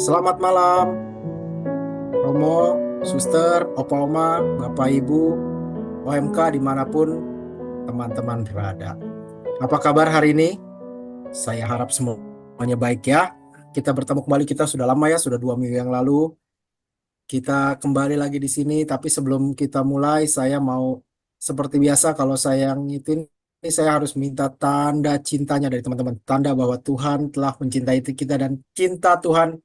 Selamat malam, Romo, Suster, Opa Oma, Bapak Ibu, OMK dimanapun teman-teman berada. Apa kabar hari ini? Saya harap semuanya baik ya. Kita bertemu kembali, kita sudah lama ya, sudah 2 minggu yang lalu. Kita kembali lagi di sini, tapi sebelum kita mulai, saya mau seperti biasa kalau saya ngitin, ini saya harus minta tanda cintanya dari teman-teman. Tanda bahwa Tuhan telah mencintai kita dan cinta Tuhan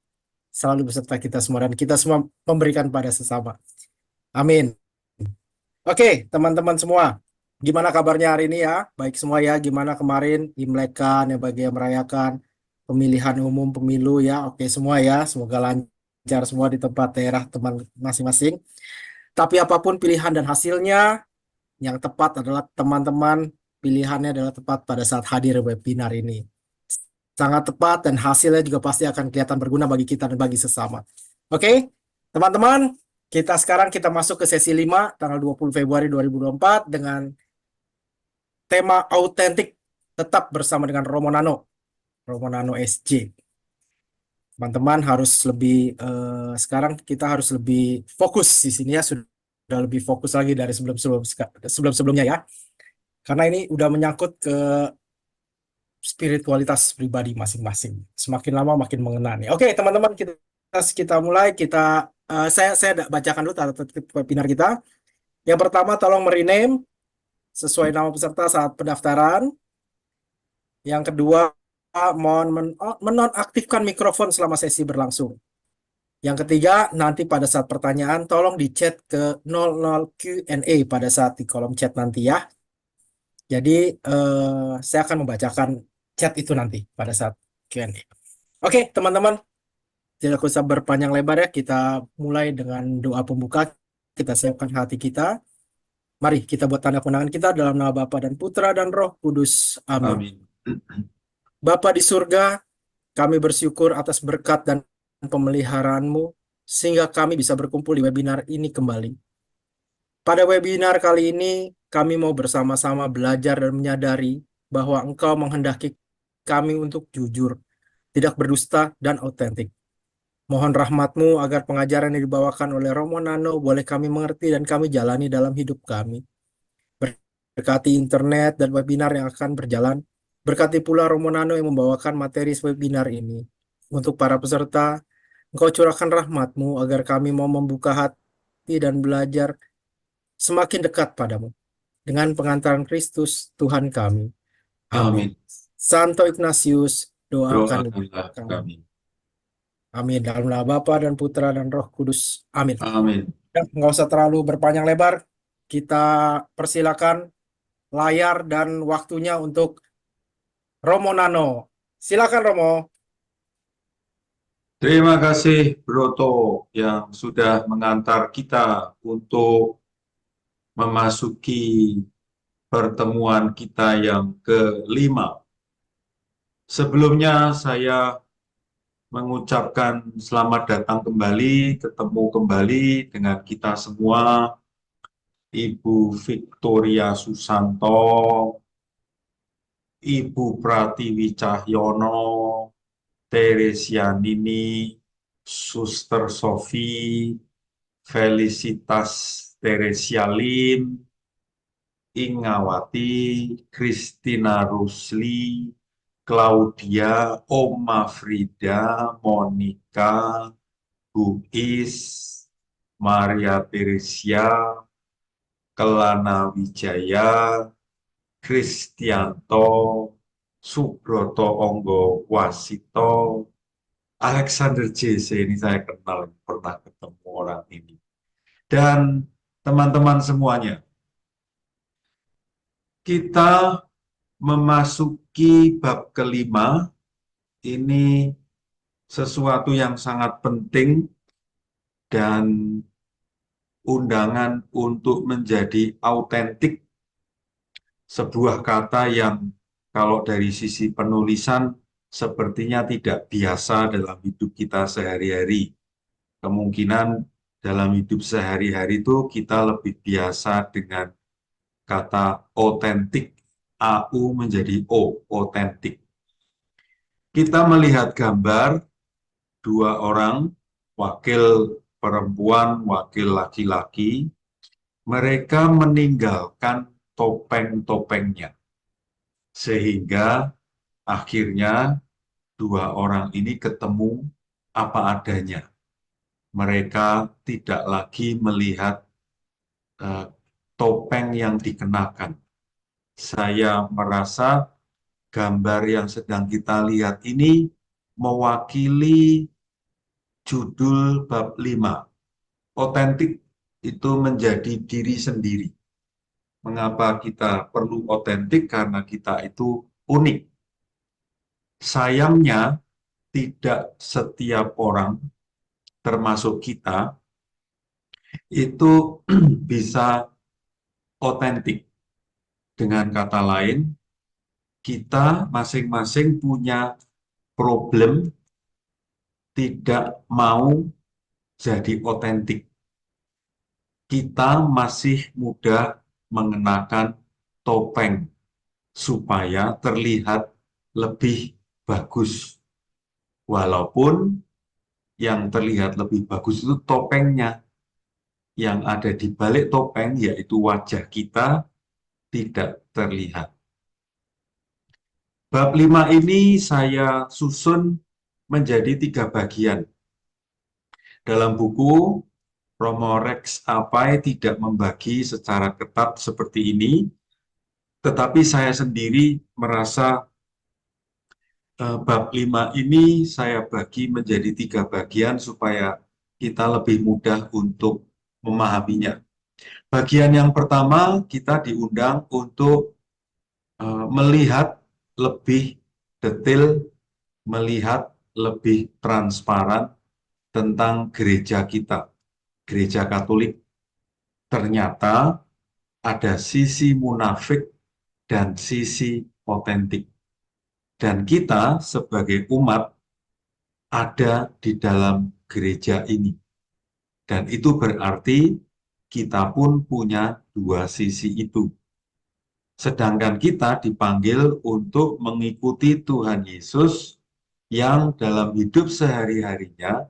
selalu beserta kita semua dan kita semua memberikan pada sesama. Amin. Oke, teman-teman semua, gimana kabarnya hari ini ya? Baik semua ya. Gimana kemarin Imlekan ya bagi yang merayakan pemilihan umum pemilu ya? Oke semua ya. Semoga lancar semua di tempat daerah teman masing-masing. Tapi apapun pilihan dan hasilnya, yang tepat adalah teman-teman pilihannya adalah tepat pada saat hadir webinar ini. Sangat tepat dan hasilnya juga pasti akan kelihatan berguna bagi kita dan bagi sesama. Oke, teman-teman, kita masuk ke sesi 5 tanggal 20 Februari 2024 dengan tema autentik tetap bersama dengan Romo Nano, Romo Nano SJ. Teman-teman harus lebih sekarang kita harus lebih fokus di sini ya, sudah lebih fokus lagi dari sebelum-sebelumnya ya. Karena ini udah menyangkut ke spiritualitas pribadi masing-masing. Semakin lama makin mengena nih. Oke, teman-teman, kita mulai. Saya bacakan dulu tata tertib webinar kita. Yang pertama, tolong merename sesuai nama peserta saat pendaftaran. Yang kedua, mohon menonaktifkan mikrofon selama sesi berlangsung. Yang ketiga, nanti pada saat pertanyaan, tolong di chat ke 00 Q&A pada saat di kolom chat nanti ya. Jadi, saya akan membacakan chat itu nanti pada saat Q&A. Oke, teman-teman, tidak usah berpanjang lebar ya. Kita mulai dengan doa pembuka. Kita siapkan hati kita. Mari kita buat tanda kemenangan kita dalam nama Bapa dan Putra dan Roh Kudus. Amin. Amin. Bapa di surga, kami bersyukur atas berkat dan pemeliharaan-Mu sehingga kami bisa berkumpul di webinar ini kembali. Pada webinar kali ini, kami mau bersama-sama belajar dan menyadari bahwa Engkau menghendaki kami untuk jujur, tidak berdusta, dan autentik. Mohon rahmat-Mu agar pengajaran yang dibawakan oleh Romo Nano boleh kami mengerti dan kami jalani dalam hidup kami. Berkati internet dan webinar yang akan berjalan. Berkati pula Romo Nano yang membawakan materi webinar ini. Untuk para peserta, Engkau curahkan rahmat-Mu agar kami mau membuka hati dan belajar semakin dekat padamu. Dengan pengantaran Kristus, Tuhan kami. Amin. Amin. Santo Ignatius, doakan Doakanlah kami. kami. Amin. Dalam nama Bapa dan Putra dan Roh Kudus. Amin. Amin. Ya, nggak usah terlalu berpanjang lebar. Kita persilakan layar dan waktunya untuk Romo Nano. Silakan Romo. Terima kasih Broto yang sudah mengantar kita untuk memasuki pertemuan kita yang kelima. Sebelumnya saya mengucapkan selamat datang kembali, ketemu kembali dengan kita semua, Ibu Victoria Susanto, Ibu Pratiwi Cahyono, Teresianini, Suster Sofi, Felicitas Teresialim, Ingawati, Christina Rusli, Claudia, Oma Frida, Monica, Buis, Maria Teresia, Kelana Wijaya, Kristianto, Subroto Onggo Wasito, Alexander JC, ini saya kenal, pernah ketemu orang ini. Dan teman-teman semuanya, kita memasuki bab kelima, ini sesuatu yang sangat penting dan undangan untuk menjadi autentik, sebuah kata yang kalau dari sisi penulisan sepertinya tidak biasa dalam hidup kita sehari-hari. Kemungkinan dalam hidup sehari-hari itu kita lebih biasa dengan kata otentik, AU menjadi O, otentik. Kita melihat gambar dua orang, wakil perempuan, wakil laki-laki, mereka meninggalkan topeng-topengnya. Sehingga akhirnya dua orang ini ketemu apa adanya. Mereka tidak lagi melihat topeng yang dikenakan. Saya merasa gambar yang sedang kita lihat ini mewakili judul bab 5. Otentik itu menjadi diri sendiri. Mengapa kita perlu otentik? Karena kita itu unik. Sayangnya, tidak setiap orang, termasuk kita, itu bisa otentik. Dengan kata lain, kita masing-masing punya problem tidak mau jadi otentik. Kita masih mudah mengenakan topeng supaya terlihat lebih bagus. Walaupun yang terlihat lebih bagus itu topengnya. Yang ada di balik topeng, yaitu wajah kita, tidak terlihat. Bab 5 ini saya susun menjadi 3 bagian. Dalam buku, Romo Rex Apai tidak membagi secara ketat seperti ini, tetapi saya sendiri merasa bab 5 ini saya bagi menjadi 3 bagian supaya kita lebih mudah untuk memahaminya. Bagian yang pertama, kita diundang untuk melihat lebih detail, melihat lebih transparan tentang gereja kita, gereja Katolik. Ternyata ada sisi munafik dan sisi otentik. Dan kita sebagai umat ada di dalam gereja ini. Dan itu berarti kita pun punya dua sisi itu. Sedangkan kita dipanggil untuk mengikuti Tuhan Yesus yang dalam hidup sehari-harinya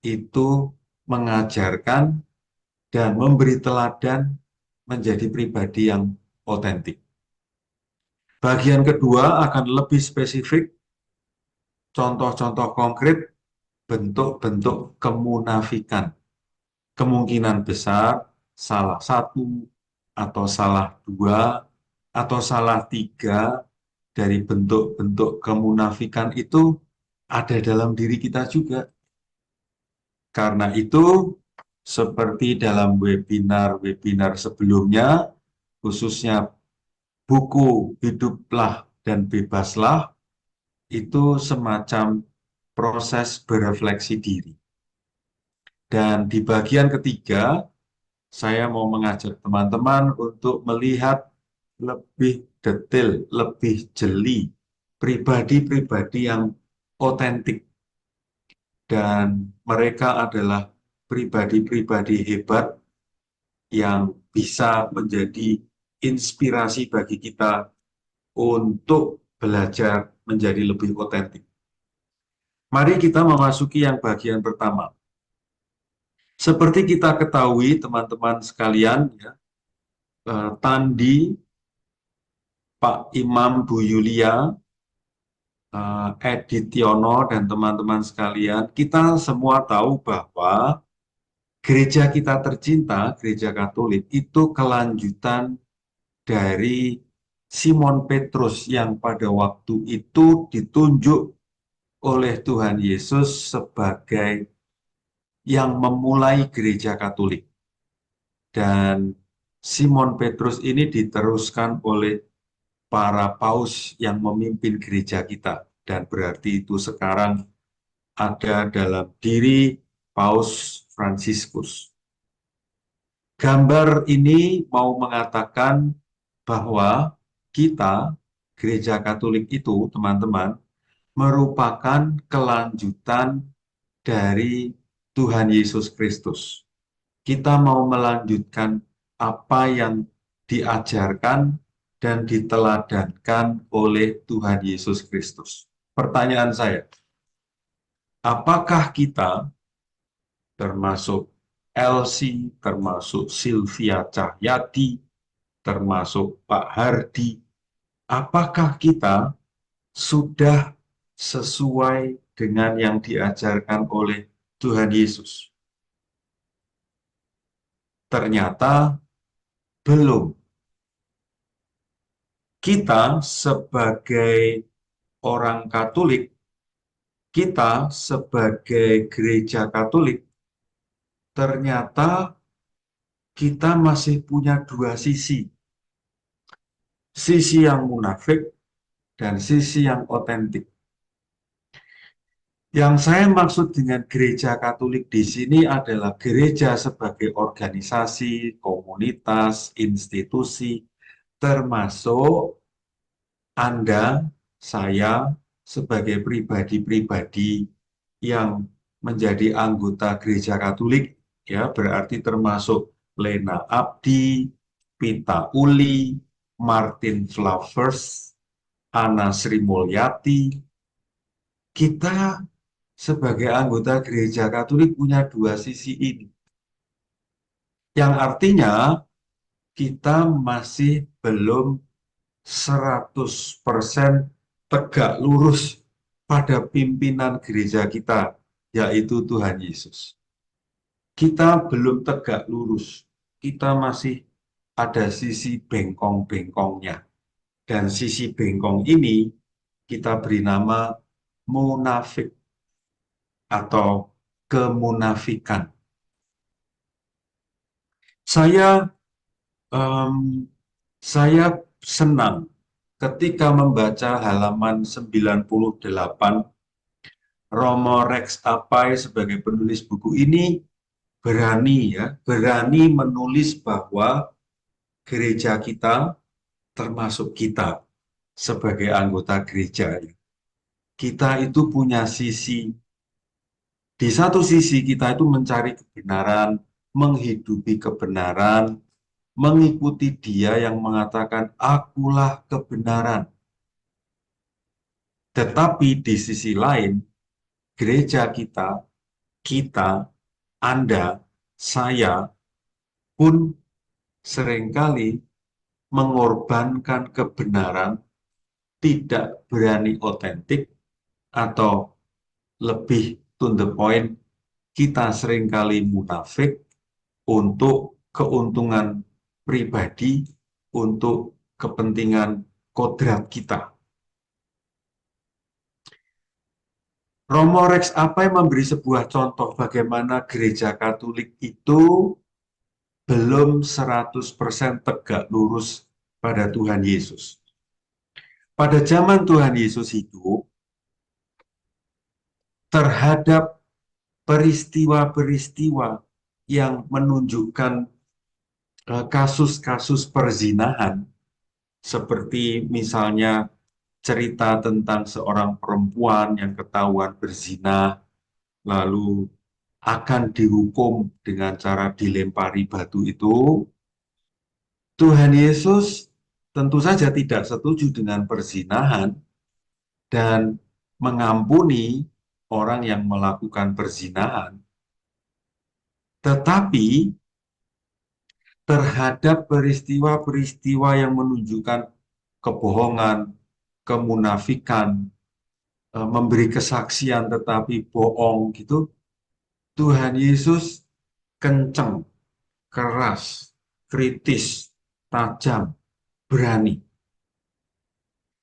itu mengajarkan dan memberi teladan menjadi pribadi yang otentik. Bagian kedua akan lebih spesifik, contoh-contoh konkret, bentuk-bentuk kemunafikan. Kemungkinan besar salah satu atau salah dua atau salah tiga dari bentuk-bentuk kemunafikan itu ada dalam diri kita juga. Karena itu, seperti dalam webinar-webinar sebelumnya, khususnya buku Hiduplah dan Bebaslah, itu semacam proses berefleksi diri. Dan di bagian ketiga, saya mau mengajak teman-teman untuk melihat lebih detail, lebih jeli, pribadi-pribadi yang otentik. Dan mereka adalah pribadi-pribadi hebat yang bisa menjadi inspirasi bagi kita untuk belajar menjadi lebih otentik. Mari kita memasuki yang bagian pertama. Seperti kita ketahui, teman-teman sekalian, ya, Tandi, Pak Imam, Bu Yulia, Editiono, dan teman-teman sekalian, kita semua tahu bahwa gereja kita tercinta, gereja Katolik, itu kelanjutan dari Simon Petrus yang pada waktu itu ditunjuk oleh Tuhan Yesus sebagai yang memulai gereja Katolik. Dan Simon Petrus ini diteruskan oleh para paus yang memimpin gereja kita. Dan berarti itu sekarang ada dalam diri Paus Fransiskus. Gambar ini mau mengatakan bahwa kita, gereja Katolik itu, teman-teman, merupakan kelanjutan dari Tuhan Yesus Kristus. Kita mau melanjutkan apa yang diajarkan dan diteladankan oleh Tuhan Yesus Kristus. Pertanyaan saya, apakah kita, termasuk Elsie, termasuk Sylvia Cahyadi, termasuk Pak Hardi, apakah kita sudah sesuai dengan yang diajarkan oleh Tuhan Yesus? Ternyata belum. Kita sebagai orang Katolik, kita sebagai gereja Katolik, ternyata kita masih punya dua sisi. Sisi yang munafik dan sisi yang otentik. Yang saya maksud dengan gereja Katolik di sini adalah gereja sebagai organisasi, komunitas, institusi, termasuk Anda, saya, sebagai pribadi-pribadi yang menjadi anggota gereja Katolik, ya berarti termasuk Lena Abdi, Pita Uli, Martin Flavers, Ana Sri Mulyati. Kita sebagai anggota gereja Katolik punya dua sisi ini. Yang artinya kita masih belum 100% tegak lurus pada pimpinan gereja kita, yaitu Tuhan Yesus. Kita belum tegak lurus. Kita masih ada sisi bengkong-bengkongnya. Dan sisi bengkong ini kita beri nama munafik atau kemunafikan. Saya em, saya senang ketika membaca halaman 98. Romo Rex Apai sebagai penulis buku ini berani menulis bahwa gereja kita, termasuk kita sebagai anggota gereja, kita itu punya sisi. Di satu sisi kita itu mencari kebenaran, menghidupi kebenaran, mengikuti Dia yang mengatakan akulah kebenaran. Tetapi di sisi lain, gereja kita, Anda, saya pun seringkali mengorbankan kebenaran, tidak berani otentik, atau lebih to the point, kita seringkali munafik untuk keuntungan pribadi, untuk kepentingan kodrat kita. Romo Rex Apai memberi sebuah contoh bagaimana gereja Katolik itu belum 100% tegak lurus pada Tuhan Yesus. Pada zaman Tuhan Yesus hidup, terhadap peristiwa-peristiwa yang menunjukkan kasus-kasus perzinahan, seperti misalnya cerita tentang seorang perempuan yang ketahuan berzina, lalu akan dihukum dengan cara dilempari batu itu, Tuhan Yesus tentu saja tidak setuju dengan perzinahan dan mengampuni orang yang melakukan perzinahan. Tetapi terhadap peristiwa-peristiwa yang menunjukkan kebohongan, kemunafikan, memberi kesaksian tetapi bohong gitu, Tuhan Yesus kencang, keras, kritis, tajam, berani.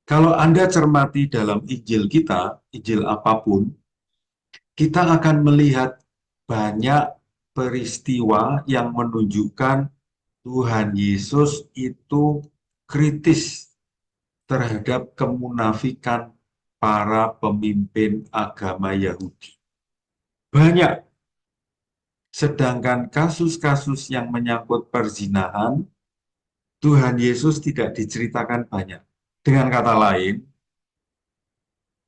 Kalau Anda cermati dalam Injil kita, Injil apapun, kita akan melihat banyak peristiwa yang menunjukkan Tuhan Yesus itu kritis terhadap kemunafikan para pemimpin agama Yahudi. Banyak. Sedangkan kasus-kasus yang menyangkut perzinahan, Tuhan Yesus tidak diceritakan banyak. Dengan kata lain,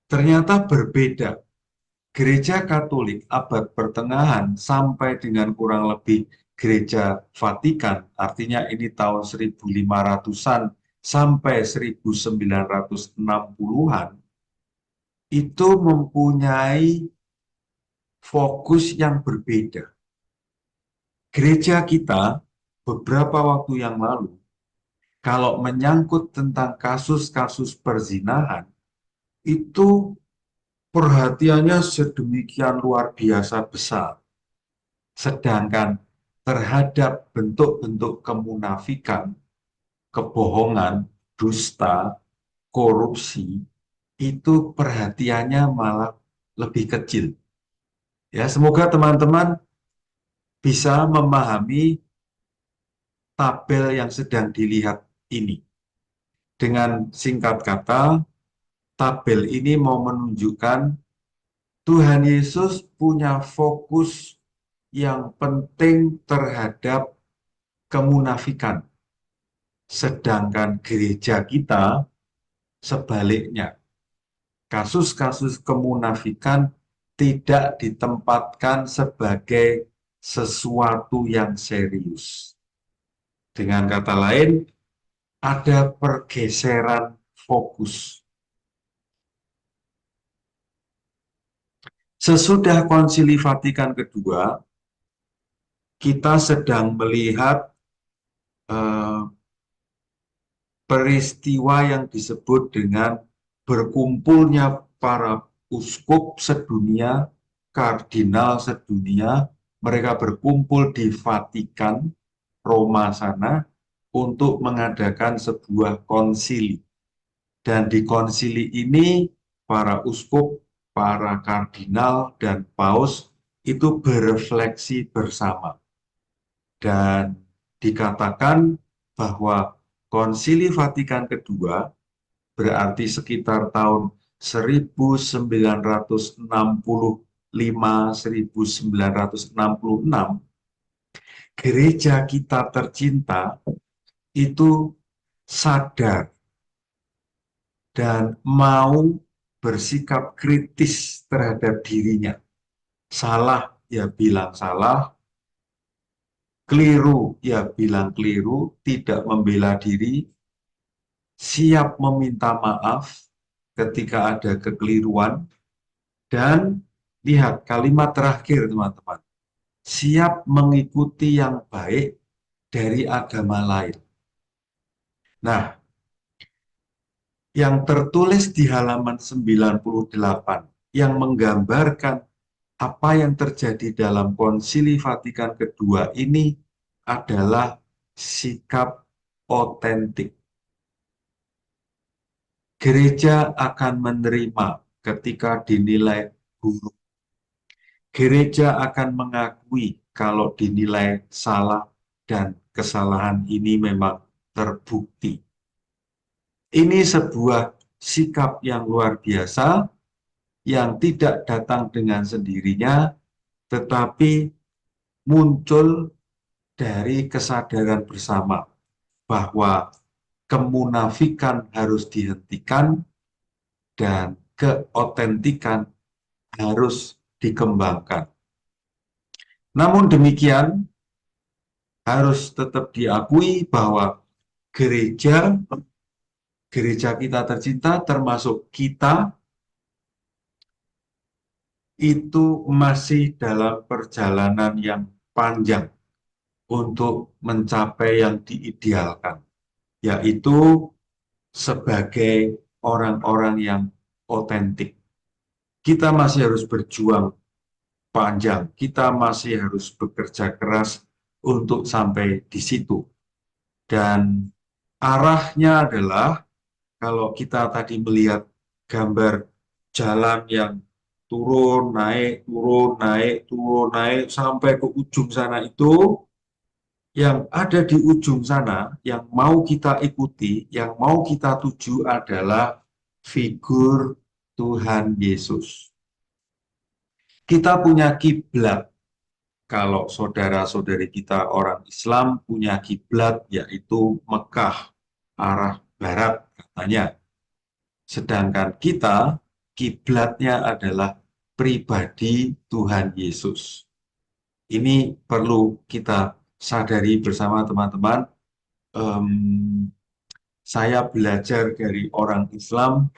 ternyata berbeda. Gereja Katolik abad pertengahan sampai dengan kurang lebih Gereja Vatikan, artinya ini tahun 1500-an sampai 1960-an, itu mempunyai fokus yang berbeda. Gereja kita beberapa waktu yang lalu, kalau menyangkut tentang kasus-kasus perzinahan, itu perhatiannya sedemikian luar biasa besar. Sedangkan terhadap bentuk-bentuk kemunafikan, kebohongan, dusta, korupsi, itu perhatiannya malah lebih kecil. Ya, semoga teman-teman bisa memahami tabel yang sedang dilihat ini. Dengan singkat kata, tabel ini mau menunjukkan Tuhan Yesus punya fokus yang penting terhadap kemunafikan. Sedangkan gereja kita sebaliknya. Kasus-kasus kemunafikan tidak ditempatkan sebagai sesuatu yang serius. Dengan kata lain, ada pergeseran fokus. Sesudah Konsili Vatikan kedua, kita sedang melihat peristiwa yang disebut dengan berkumpulnya para uskup sedunia, kardinal sedunia, mereka berkumpul di Vatikan, Roma sana, untuk mengadakan sebuah konsili. Dan di konsili ini, para uskup, para kardinal, dan paus itu berefleksi bersama. Dan dikatakan bahwa Konsili Vatikan kedua berarti sekitar tahun 1965-1966, gereja kita tercinta itu sadar dan mau bersikap kritis terhadap dirinya. Salah ya bilang salah, keliru ya bilang keliru, tidak membela diri, siap meminta maaf ketika ada kekeliruan, dan lihat kalimat terakhir teman-teman, siap mengikuti yang baik dari agama lain. Nah, yang tertulis di halaman 98 yang menggambarkan apa yang terjadi dalam Konsili Vatikan kedua ini adalah sikap otentik. Gereja akan menerima ketika dinilai buruk. Gereja akan mengakui kalau dinilai salah dan kesalahan ini memang terbukti. Ini sebuah sikap yang luar biasa yang tidak datang dengan sendirinya, tetapi muncul dari kesadaran bersama bahwa kemunafikan harus dihentikan dan keotentikan harus dikembangkan. Namun demikian, harus tetap diakui bahwa gereja kita tercinta, termasuk kita, itu masih dalam perjalanan yang panjang untuk mencapai yang diidealkan, yaitu sebagai orang-orang yang otentik. Kita masih harus berjuang panjang, kita masih harus bekerja keras untuk sampai di situ. Dan arahnya adalah, kalau kita tadi melihat gambar jalan yang turun, naik, turun, naik, turun, naik, sampai ke ujung sana itu, yang ada di ujung sana, yang mau kita ikuti, yang mau kita tuju adalah figur Tuhan Yesus. Kita punya kiblat. Kalau saudara-saudari kita orang Islam punya kiblat, yaitu Mekah, arah barat katanya. Sedangkan kita, kiblatnya adalah pribadi Tuhan Yesus. Ini perlu kita sadari bersama teman-teman. Saya belajar dari orang Islam,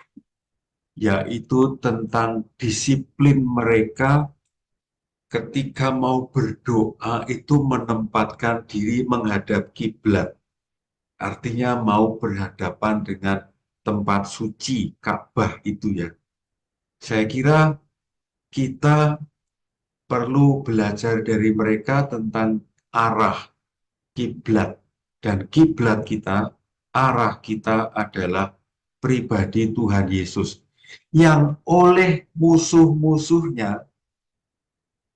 yaitu tentang disiplin mereka ketika mau berdoa itu menempatkan diri menghadap kiblat. Artinya mau berhadapan dengan tempat suci, Ka'bah itu ya. Saya kira kita perlu belajar dari mereka tentang arah kiblat. Dan kiblat kita, arah kita adalah pribadi Tuhan Yesus. Yang oleh musuh-musuhnya,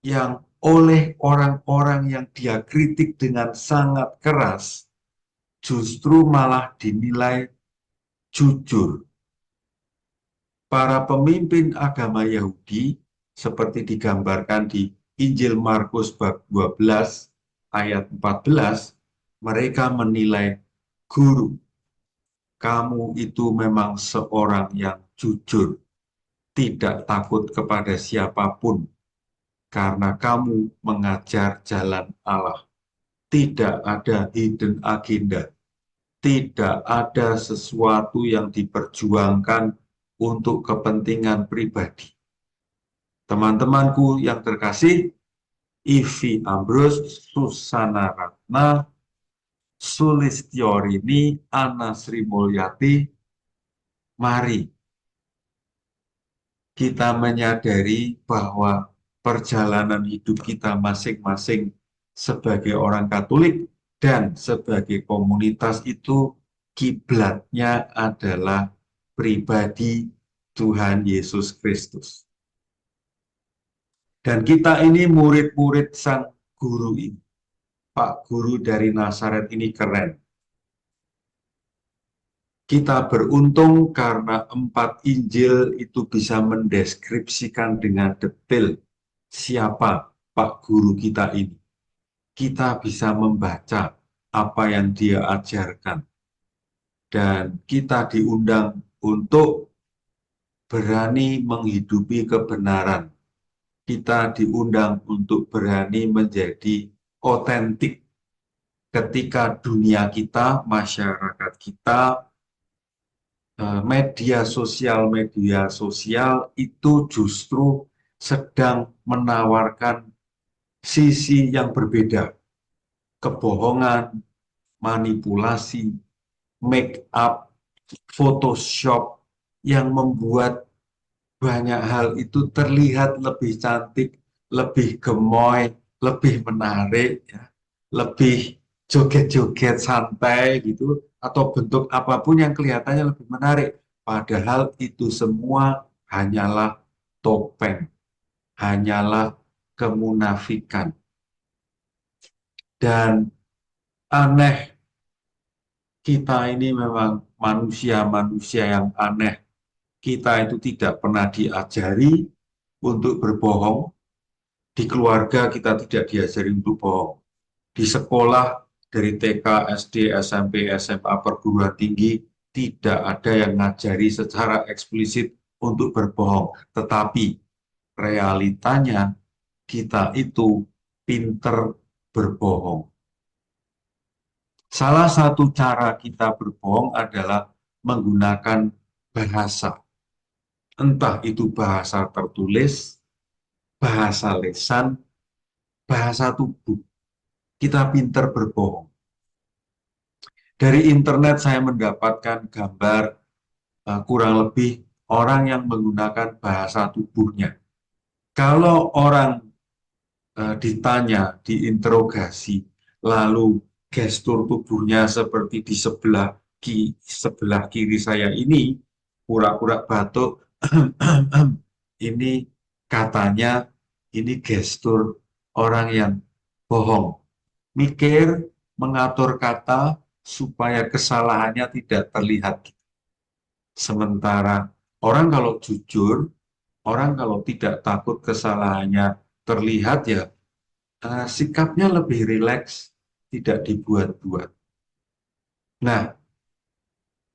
yang oleh orang-orang yang dia kritik dengan sangat keras, justru malah dinilai jujur. Para pemimpin agama Yahudi, seperti digambarkan di Injil Markus bab 12 ayat 14, mereka menilai, "Guru, kamu itu memang seorang yang jujur, tidak takut kepada siapapun, karena kamu mengajar jalan Allah. Tidak ada hidden agenda, tidak ada sesuatu yang diperjuangkan untuk kepentingan pribadi." Teman-temanku yang terkasih, Ivi Ambrus, Susana Ratna, Sulistyorini, Ana Sri Mulyati, mari kita menyadari bahwa perjalanan hidup kita masing-masing sebagai orang Katolik dan sebagai komunitas itu kiblatnya adalah pribadi Tuhan Yesus Kristus. Dan kita ini murid-murid sang guru ini. Pak Guru dari Nazaret ini keren. Kita beruntung karena 4 Injil itu bisa mendeskripsikan dengan detail siapa Pak Guru kita ini. Kita bisa membaca apa yang dia ajarkan. Dan kita diundang untuk berani menghidupi kebenaran. Kita diundang untuk berani menjadi otentik ketika dunia kita, masyarakat kita, media sosial itu justru sedang menawarkan sisi yang berbeda. Kebohongan, manipulasi, make up, Photoshop yang membuat banyak hal itu terlihat lebih cantik, lebih gemoy, lebih menarik, ya, lebih joget-joget santai gitu, atau bentuk apapun yang kelihatannya lebih menarik. Padahal itu semua hanyalah topeng, hanyalah kemunafikan. Dan aneh, kita ini memang manusia-manusia yang aneh. Kita itu tidak pernah diajari untuk berbohong. Di keluarga kita tidak diajari untuk bohong. Di sekolah dari TK, SD, SMP, SMA, perguruan tinggi tidak ada yang ngajari secara eksplisit untuk berbohong. Tetapi realitanya kita itu pinter berbohong. Salah satu cara kita berbohong adalah menggunakan bahasa. Entah itu bahasa tertulis, bahasa lisan, bahasa tubuh. Kita pinter berbohong. Dari internet saya mendapatkan gambar kurang lebih orang yang menggunakan bahasa tubuhnya. Kalau orang ditanya, diinterogasi, lalu gestur tubuhnya seperti di sebelah kiri saya ini, pura-pura batuk, ini katanya ini gestur orang yang bohong. Mikir, mengatur kata supaya kesalahannya tidak terlihat. Sementara orang kalau jujur, orang kalau tidak takut kesalahannya terlihat, ya sikapnya lebih rileks, tidak dibuat-buat. Nah,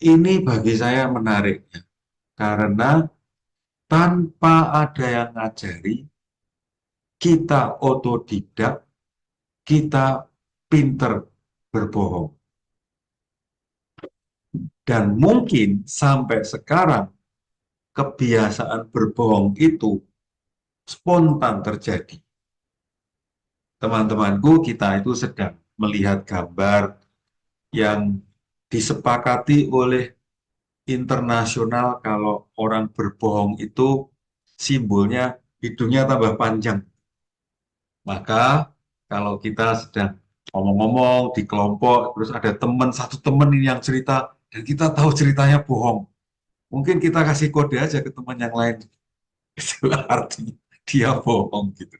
ini bagi saya menarik ya, karena tanpa ada yang ngajari, kita otodidak, kita pinter berbohong. Dan mungkin sampai sekarang kebiasaan berbohong itu spontan terjadi. teman-temanku, kita itu sedang melihat gambar yang disepakati oleh internasional kalau orang berbohong itu simbolnya hidungnya tambah panjang. Maka kalau kita sedang ngomong-ngomong di kelompok, terus ada satu teman ini yang cerita, dan kita tahu ceritanya bohong, mungkin kita kasih kode aja ke teman yang lain. Itu artinya dia bohong gitu.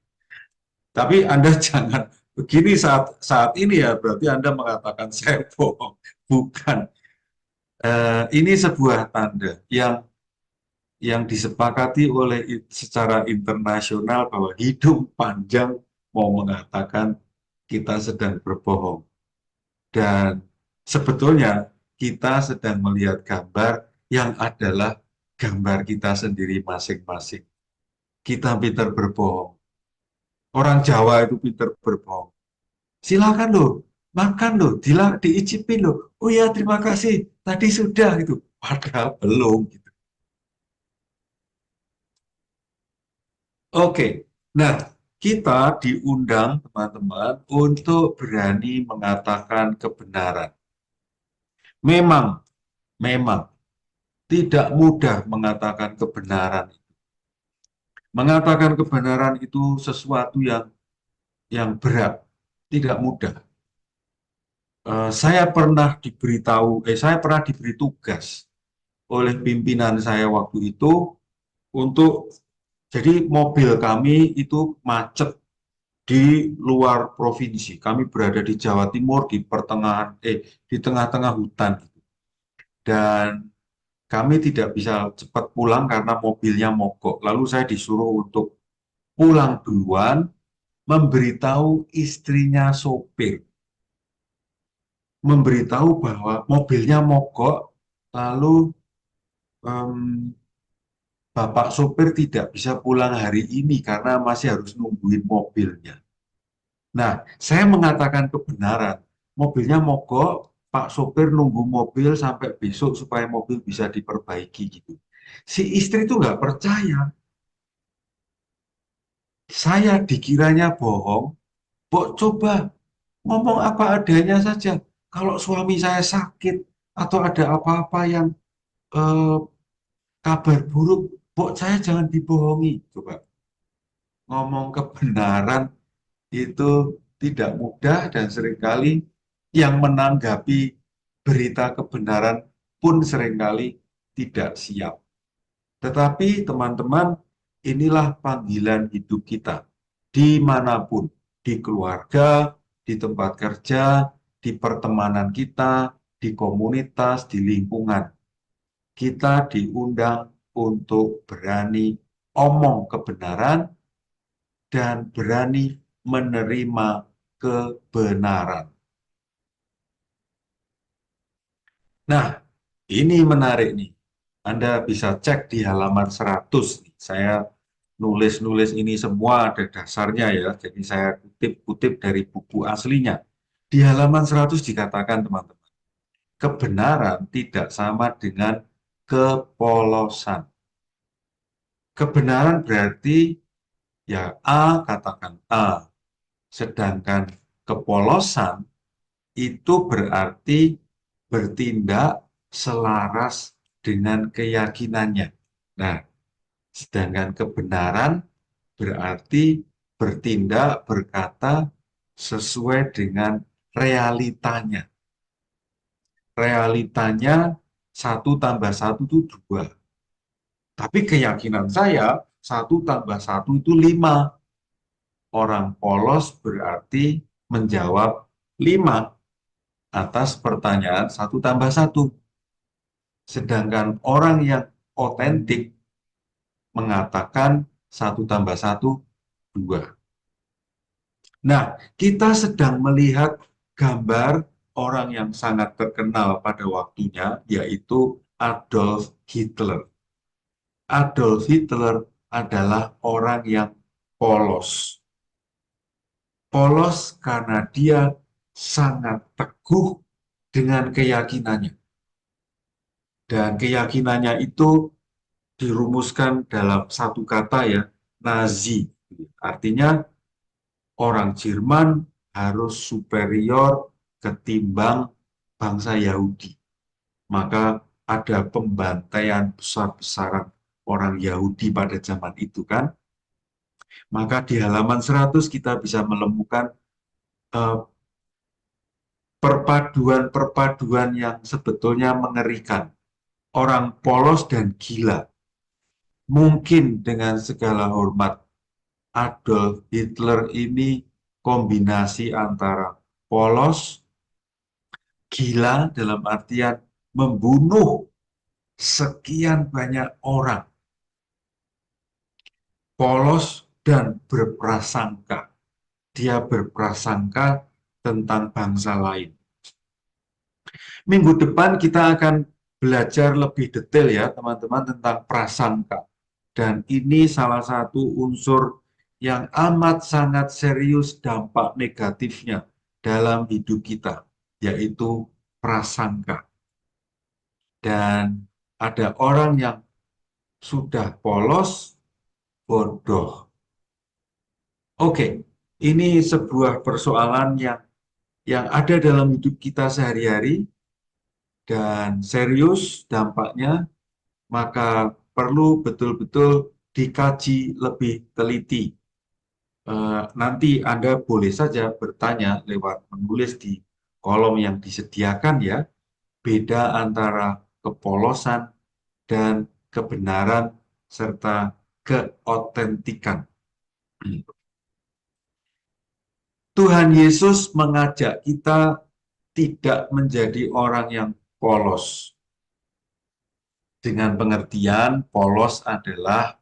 Tapi Anda jangan begini saat saat ini ya, berarti Anda mengatakan saya bohong. Bukan. Ini sebuah tanda yang disepakati oleh secara internasional bahwa hidup panjang mau mengatakan kita sedang berbohong. Dan sebetulnya kita sedang melihat gambar yang adalah gambar kita sendiri masing-masing. Kita pintar berbohong. Orang Jawa itu pintar berbohong. Silakan loh, makan loh, diicipin loh. Oh ya, terima kasih, tadi sudah gitu. Padahal belum gitu. Oke, nah kita diundang teman-teman untuk berani mengatakan kebenaran. Memang tidak mudah mengatakan kebenaran. Mengatakan kebenaran itu sesuatu yang berat, tidak mudah. Saya pernah diberi tugas oleh pimpinan saya waktu itu untuk jadi mobil kami itu macet di luar provinsi. Kami berada di Jawa Timur di tengah-tengah hutan dan kami tidak bisa cepat pulang karena mobilnya mogok. Lalu saya disuruh untuk pulang duluan, memberitahu istrinya sopir, memberitahu bahwa mobilnya mogok, lalu em, Bapak sopir tidak bisa pulang hari ini karena masih harus nungguin mobilnya. Nah, saya mengatakan kebenaran. Mobilnya mogok, Pak sopir nunggu mobil sampai besok supaya mobil bisa diperbaiki gitu. Si istri itu nggak percaya. Saya dikiranya bohong. Bok coba ngomong apa adanya saja. Kalau suami saya sakit atau ada apa-apa yang eh, kabar buruk, Bok saya jangan dibohongi. Coba ngomong kebenaran itu tidak mudah dan seringkali yang menanggapi berita kebenaran pun seringkali tidak siap. Tetapi teman-teman, inilah panggilan hidup kita. Dimanapun, di keluarga, di tempat kerja, di pertemanan kita, di komunitas, di lingkungan. Kita diundang untuk berani omong kebenaran dan berani menerima kebenaran. Nah, ini menarik nih. Anda bisa cek di halaman 100. Saya nulis-nulis ini semua ada dasarnya ya. Jadi saya kutip-kutip dari buku aslinya. Di halaman 100 dikatakan teman-teman, kebenaran tidak sama dengan kepolosan. Kebenaran berarti ya A katakan A. Sedangkan kepolosan itu berarti bertindak selaras dengan keyakinannya. Nah, sedangkan kebenaran berarti bertindak, berkata sesuai dengan realitanya. Realitanya 1+1 itu 2. Tapi keyakinan saya 1+1 itu 5. Orang polos berarti menjawab 5 atas pertanyaan 1+1. Sedangkan orang yang otentik mengatakan 1+1, 2. Nah, kita sedang melihat gambar orang yang sangat terkenal pada waktunya, yaitu Adolf Hitler. Adolf Hitler adalah orang yang polos. Polos karena dia sangat teguh dengan keyakinannya. Dan keyakinannya itu dirumuskan dalam satu kata ya, Nazi. Artinya orang Jerman harus superior ketimbang bangsa Yahudi. Maka ada pembantaian besar-besaran orang Yahudi pada zaman itu kan. Maka di halaman 100 kita bisa menemukan eh, perpaduan-perpaduan yang sebetulnya mengerikan. Orang polos dan gila. Mungkin dengan segala hormat, Adolf Hitler ini kombinasi antara polos, gila dalam artian membunuh sekian banyak orang, polos dan berprasangka. Dia berprasangka tentang bangsa lain. Minggu depan kita akan belajar lebih detail ya teman-teman tentang prasangka. Dan ini salah satu unsur yang amat sangat serius dampak negatifnya dalam hidup kita, yaitu prasangka. Dan ada orang yang sudah polos, bodoh. Oke, ini sebuah persoalan yang ada dalam hidup kita sehari-hari dan serius dampaknya, maka perlu betul-betul dikaji lebih teliti. Nanti Anda boleh saja bertanya lewat menulis di kolom yang disediakan ya, beda antara kepolosan dan kebenaran serta keotentikan. Tuhan Yesus mengajak kita tidak menjadi orang yang polos. Dengan pengertian polos adalah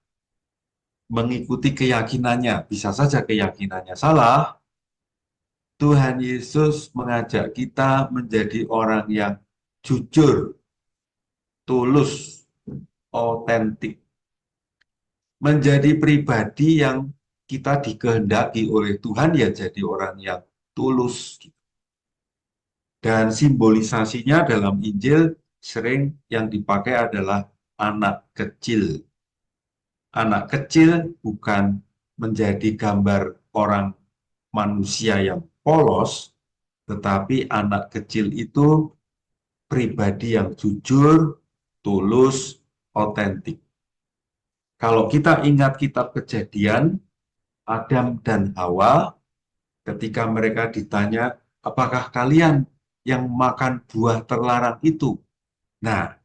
mengikuti keyakinannya. Bisa saja keyakinannya salah. Tuhan Yesus mengajak kita menjadi orang yang jujur, tulus, otentik. Menjadi pribadi yang kita dikehendaki oleh Tuhan ya jadi orang yang tulus. Dan simbolisasinya dalam Injil sering yang dipakai adalah anak kecil. Anak kecil bukan menjadi gambar orang manusia yang polos, tetapi anak kecil itu pribadi yang jujur, tulus, otentik. Kalau kita ingat kitab Kejadian, Adam dan Hawa, ketika mereka ditanya, apakah kalian yang makan buah terlarang itu? Nah,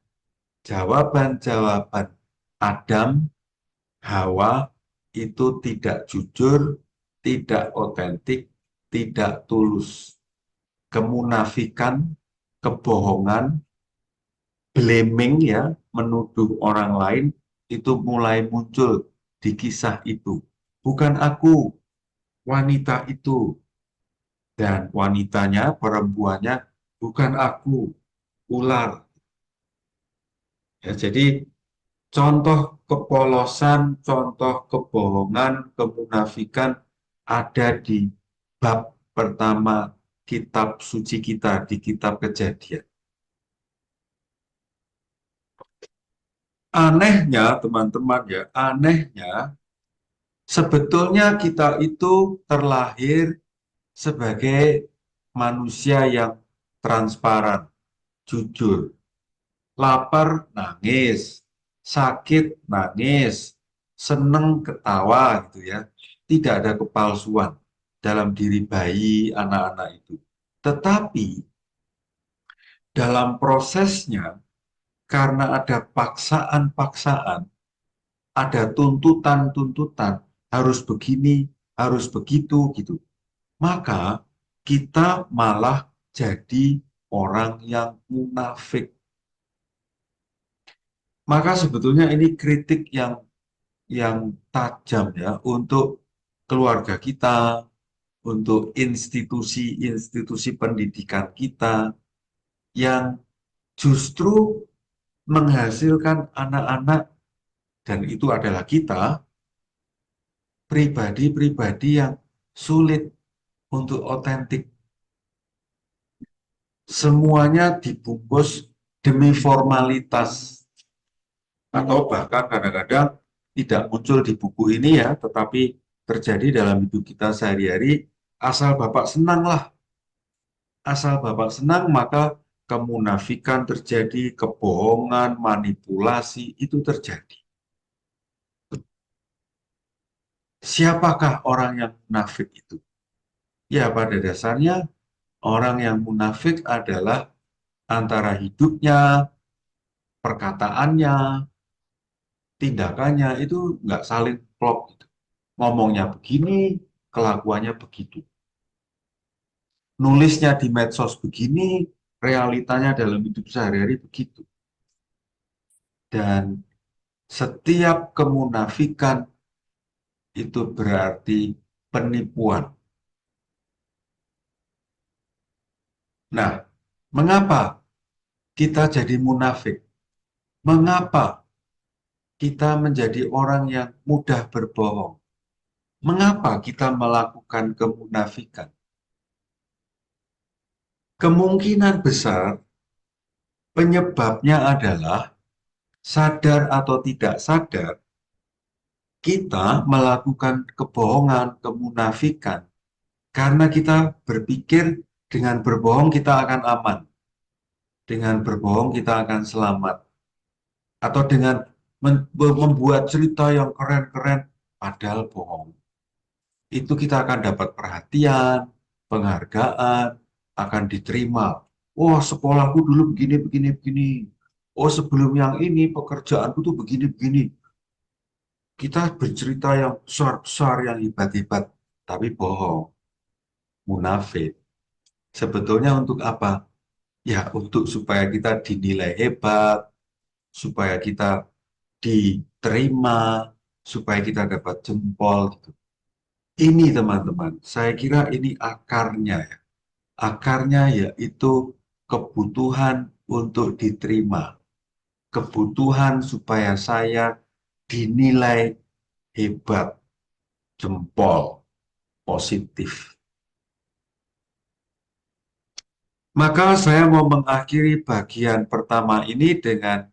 jawaban-jawaban Adam, Hawa itu tidak jujur, tidak otentik, tidak tulus. Kemunafikan, kebohongan, blaming ya, menuduh orang lain itu mulai muncul di kisah itu. Bukan aku, wanita itu. Dan wanitanya, perempuannya, bukan aku, ular. Ya, jadi contoh kepolosan, contoh kebohongan, kemunafikan ada di bab pertama kitab suci kita, di kitab Kejadian. Anehnya, teman-teman ya, anehnya sebetulnya kita itu terlahir sebagai manusia yang transparan, jujur. Lapar, nangis. Sakit, nangis. Seneng, ketawa gitu ya. Tidak ada kepalsuan dalam diri bayi, anak-anak itu. Tetapi dalam prosesnya, karena ada paksaan-paksaan, ada tuntutan-tuntutan, harus begini, harus begitu, gitu. Maka kita malah jadi orang yang munafik. Maka sebetulnya ini kritik yang tajam ya untuk keluarga kita, untuk institusi-institusi pendidikan kita yang justru menghasilkan anak-anak, dan itu adalah kita, pribadi-pribadi yang sulit untuk otentik. Semuanya dibungkus demi formalitas. Atau bahkan kadang-kadang tidak muncul di buku ini ya, tetapi terjadi dalam hidup kita sehari-hari, asal Bapak senanglah. Asal Bapak senang, maka kemunafikan terjadi, kebohongan, manipulasi itu terjadi. Siapakah orang yang munafik itu? Ya, pada dasarnya orang yang munafik adalah antara hidupnya, perkataannya, tindakannya itu nggak saling klop gitu. Ngomongnya begini, kelakuannya begitu. Nulisnya di medsos begini, realitanya dalam hidup sehari-hari begitu. Dan setiap kemunafikan itu berarti penipuan. Nah, mengapa kita jadi munafik? Mengapa kita menjadi orang yang mudah berbohong? Mengapa kita melakukan kemunafikan? Kemungkinan besar penyebabnya adalah sadar atau tidak sadar kita melakukan kebohongan, kemunafikan karena kita berpikir dengan berbohong kita akan aman, dengan berbohong kita akan selamat, atau dengan membuat cerita yang keren-keren padahal bohong. Itu kita akan dapat perhatian, penghargaan, akan diterima. Oh, sekolahku dulu begini, begini, begini. Oh, sebelum yang ini pekerjaanku tuh begini, begini. Kita bercerita yang besar-besar, yang hebat-hebat, tapi bohong, munafik. Sebetulnya untuk apa? Ya, untuk supaya kita dinilai hebat, supaya kita diterima, supaya kita dapat jempol gitu. Ini teman-teman, saya kira ini akarnya ya. Akarnya yaitu kebutuhan untuk diterima. Kebutuhan supaya saya dinilai hebat, jempol, positif. Maka saya mau mengakhiri bagian pertama ini dengan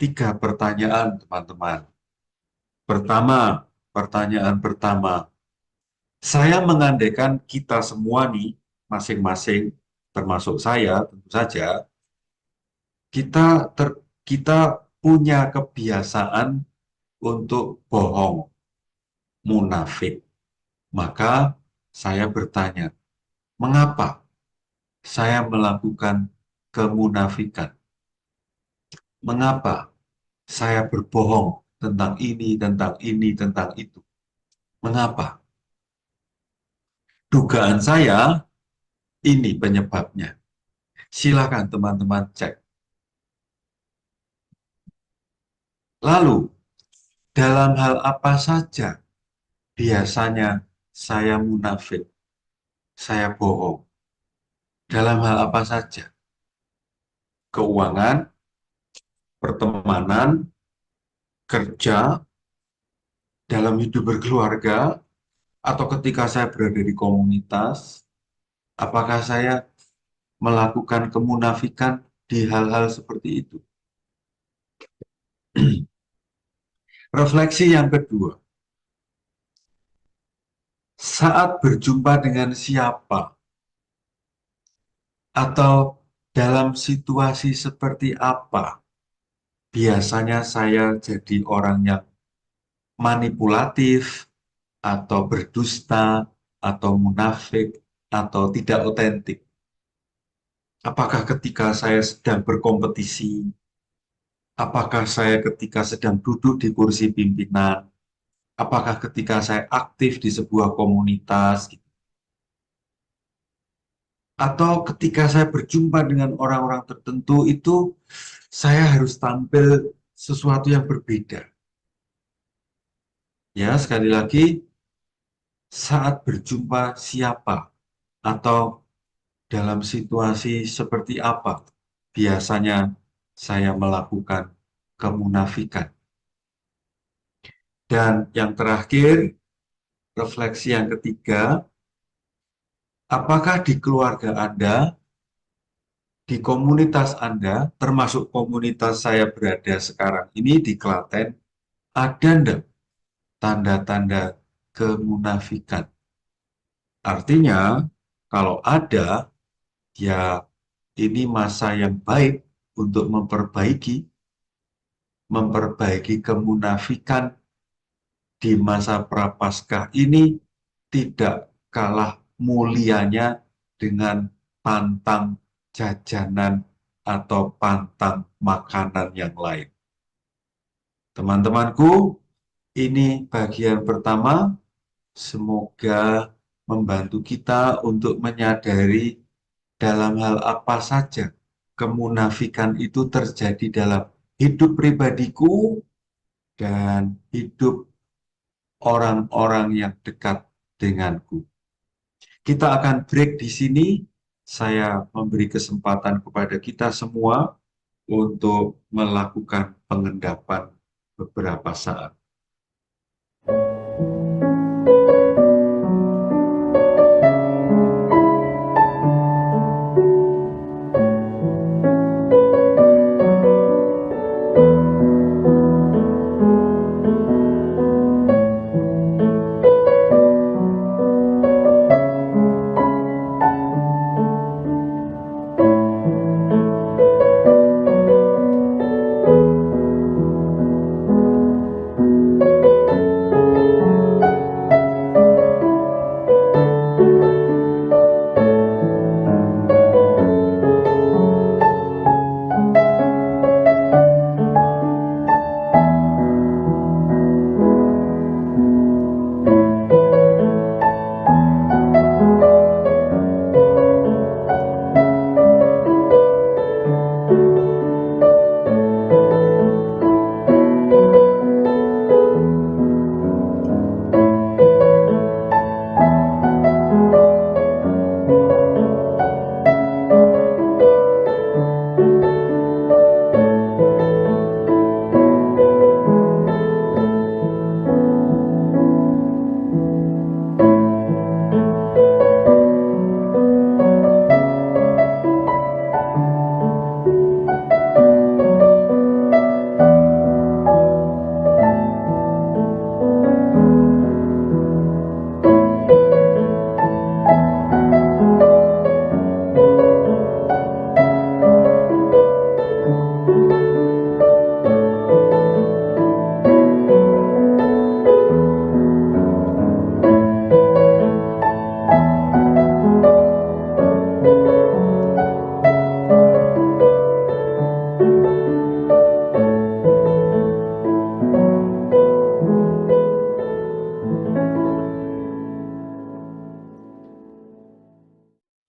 3 pertanyaan, teman-teman. Pertama, pertanyaan pertama. Saya mengandaikan kita semua nih, masing-masing, termasuk saya tentu saja, kita kita punya kebiasaan untuk bohong, munafik. Maka saya bertanya, mengapa saya melakukan kemunafikan? Mengapa saya berbohong tentang ini, tentang ini, tentang itu? Mengapa? Dugaan saya ini penyebabnya. Silakan teman-teman cek. Lalu, dalam hal apa saja biasanya saya munafik, saya bohong? Dalam hal apa saja? Keuangan, pertemanan, kerja, dalam hidup berkeluarga, atau ketika saya berada di komunitas, apakah saya melakukan kemunafikan di hal-hal seperti itu? Refleksi yang kedua, saat berjumpa dengan siapa atau dalam situasi seperti apa, biasanya saya jadi orang yang manipulatif, atau berdusta, atau munafik, atau tidak otentik. Apakah ketika saya sedang berkompetisi? Apakah saya ketika sedang duduk di kursi pimpinan? Apakah ketika saya aktif di sebuah komunitas? Atau ketika saya berjumpa dengan orang-orang tertentu itu, saya harus tampil sesuatu yang berbeda. Ya, sekali lagi, saat berjumpa siapa atau dalam situasi seperti apa biasanya saya melakukan kemunafikan. Dan yang terakhir, refleksi yang ketiga, apakah di keluarga Anda, di komunitas Anda, termasuk komunitas saya berada sekarang ini di Klaten, ada enggak tanda-tanda kemunafikan. Artinya, kalau ada, ya ini masa yang baik untuk memperbaiki kemunafikan di masa prapaskah ini tidak kalah mulianya dengan pantang jajanan atau pantang makanan yang lain. Teman-temanku, ini bagian pertama. Semoga membantu kita untuk menyadari dalam hal apa saja kemunafikan itu terjadi dalam hidup pribadiku dan hidup orang-orang yang dekat denganku. Kita akan break di sini. Saya memberi kesempatan kepada kita semua untuk melakukan pengendapan beberapa saat.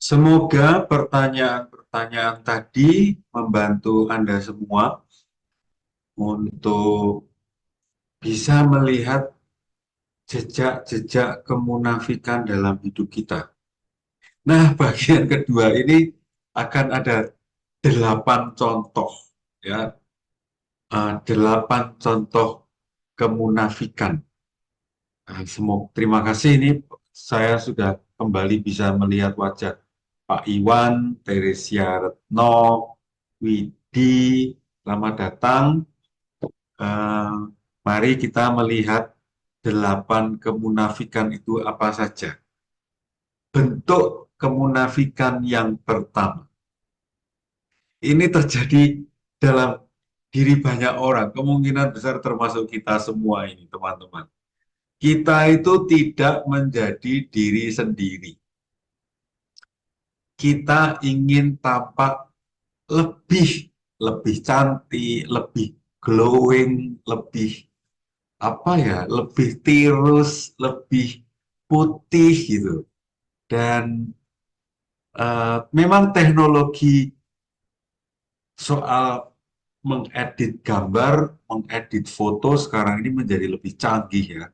Semoga pertanyaan-pertanyaan tadi membantu Anda semua untuk bisa melihat jejak-jejak kemunafikan dalam hidup kita. Nah, bagian kedua ini akan ada 8 contoh, ya, 8 contoh kemunafikan. Nah, terima kasih, ini saya sudah kembali bisa melihat wajah Pak Iwan, Teresia Retno, Widi, selamat datang. Mari kita melihat 8 kemunafikan itu apa saja. Bentuk kemunafikan yang pertama. Ini terjadi dalam diri banyak orang, kemungkinan besar termasuk kita semua ini, teman-teman. Kita itu tidak menjadi diri sendiri. Kita ingin tampak lebih cantik, lebih glowing, lebih tirus, lebih putih gitu. Dan memang teknologi soal mengedit gambar, mengedit foto sekarang ini menjadi lebih canggih, ya.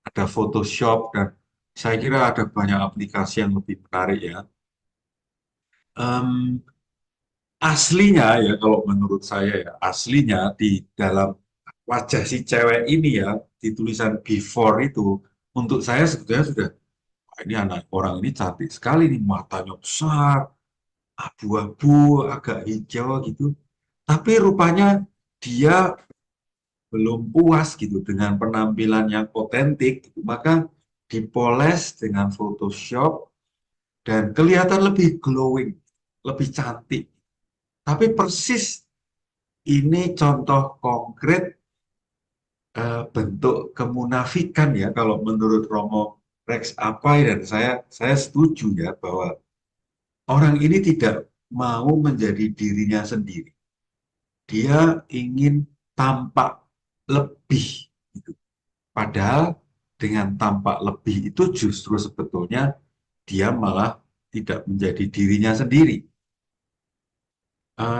Ada Photoshop dan saya kira ada banyak aplikasi yang lebih menarik, ya. Aslinya, ya, kalau menurut saya, ya, aslinya di dalam wajah si cewek ini, ya, di tulisan before itu, untuk saya sebetulnya sudah, ini anak orang ini cantik sekali nih, matanya besar, abu-abu, agak hijau gitu. Tapi rupanya dia belum puas gitu dengan penampilan yang otentik, gitu. Maka dipoles dengan Photoshop, dan kelihatan lebih glowing, lebih cantik. Tapi persis ini contoh konkret bentuk kemunafikan ya kalau menurut Romo Rex Apai, dan saya setuju ya bahwa orang ini tidak mau menjadi dirinya sendiri. Dia ingin tampak lebih gitu. Padahal dengan tampak lebih itu justru sebetulnya dia malah tidak menjadi dirinya sendiri.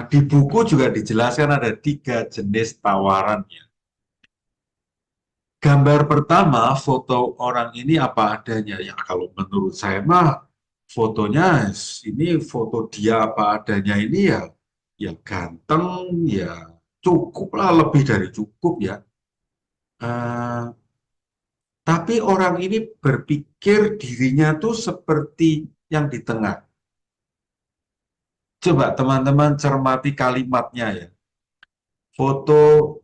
Di buku juga dijelaskan ada 3 jenis tawarannya. Gambar pertama, foto orang ini apa adanya. Ya kalau menurut saya mah fotonya ini foto dia apa adanya ini ya ganteng, ya cukup lah, lebih dari cukup ya. Eh, tapi orang ini berpikir dirinya tuh seperti yang di tengah. Coba teman-teman cermati kalimatnya ya. Foto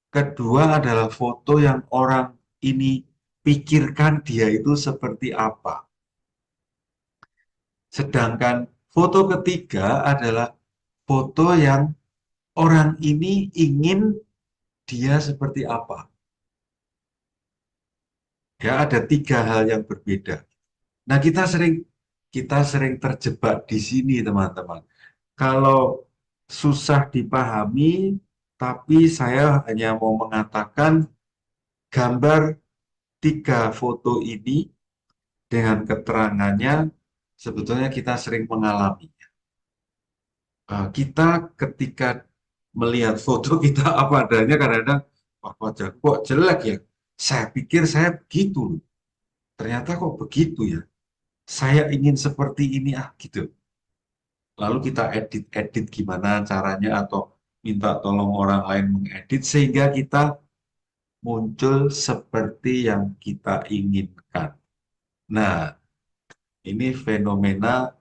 kedua adalah foto yang orang ini pikirkan dia itu seperti apa. Sedangkan foto ketiga adalah foto yang orang ini ingin dia seperti apa. Ya, ada 3 hal yang berbeda. Nah, kita sering terjebak di sini, teman-teman. Kalau susah dipahami, tapi saya hanya mau mengatakan gambar 3 foto ini dengan keterangannya sebetulnya kita sering mengalami. Kita ketika melihat foto kita apa adanya, kadang-kadang wajah kok jelek ya. Saya pikir saya begitu loh. Ternyata kok begitu ya. Saya ingin seperti ini gitu. Lalu kita edit-edit gimana caranya, atau minta tolong orang lain mengedit sehingga kita muncul seperti yang kita inginkan. Nah, ini fenomena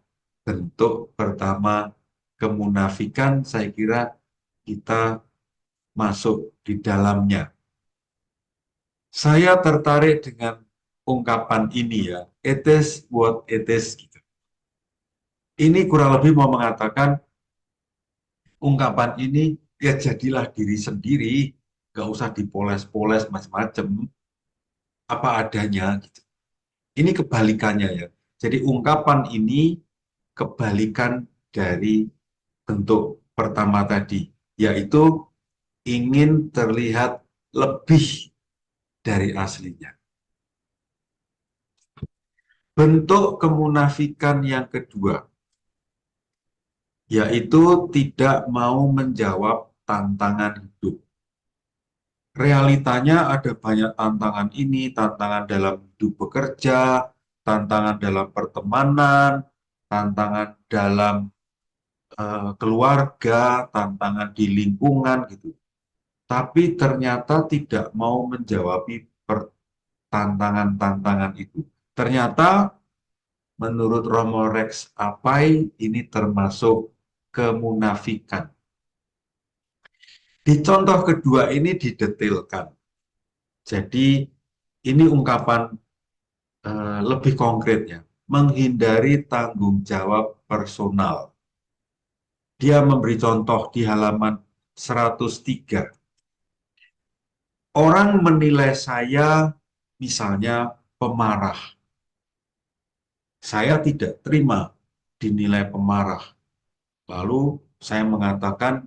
bentuk pertama kemunafikan, saya kira kita masuk di dalamnya. Saya tertarik dengan ungkapan ini ya, it is what it is gitu. Ini kurang lebih mau mengatakan ungkapan ini ya jadilah diri sendiri, gak usah dipoles-poles macam-macam, apa adanya gitu. Ini kebalikannya ya. Jadi ungkapan ini kebalikan dari bentuk pertama tadi, yaitu ingin terlihat lebih dari aslinya. Bentuk kemunafikan yang kedua, yaitu tidak mau menjawab tantangan hidup. Realitanya ada banyak tantangan ini, tantangan dalam hidup bekerja, tantangan dalam pertemanan, tantangan dalam keluarga, tantangan di lingkungan gitu. Tapi ternyata tidak mau menjawab tantangan-tantangan itu. Ternyata menurut Romo Rex Apai ini termasuk kemunafikan. Di contoh kedua ini didetailkan. Jadi ini ungkapan lebih konkretnya, menghindari tanggung jawab personal. Dia memberi contoh di halaman 103. Orang menilai saya misalnya pemarah. Saya tidak terima dinilai pemarah. Lalu saya mengatakan,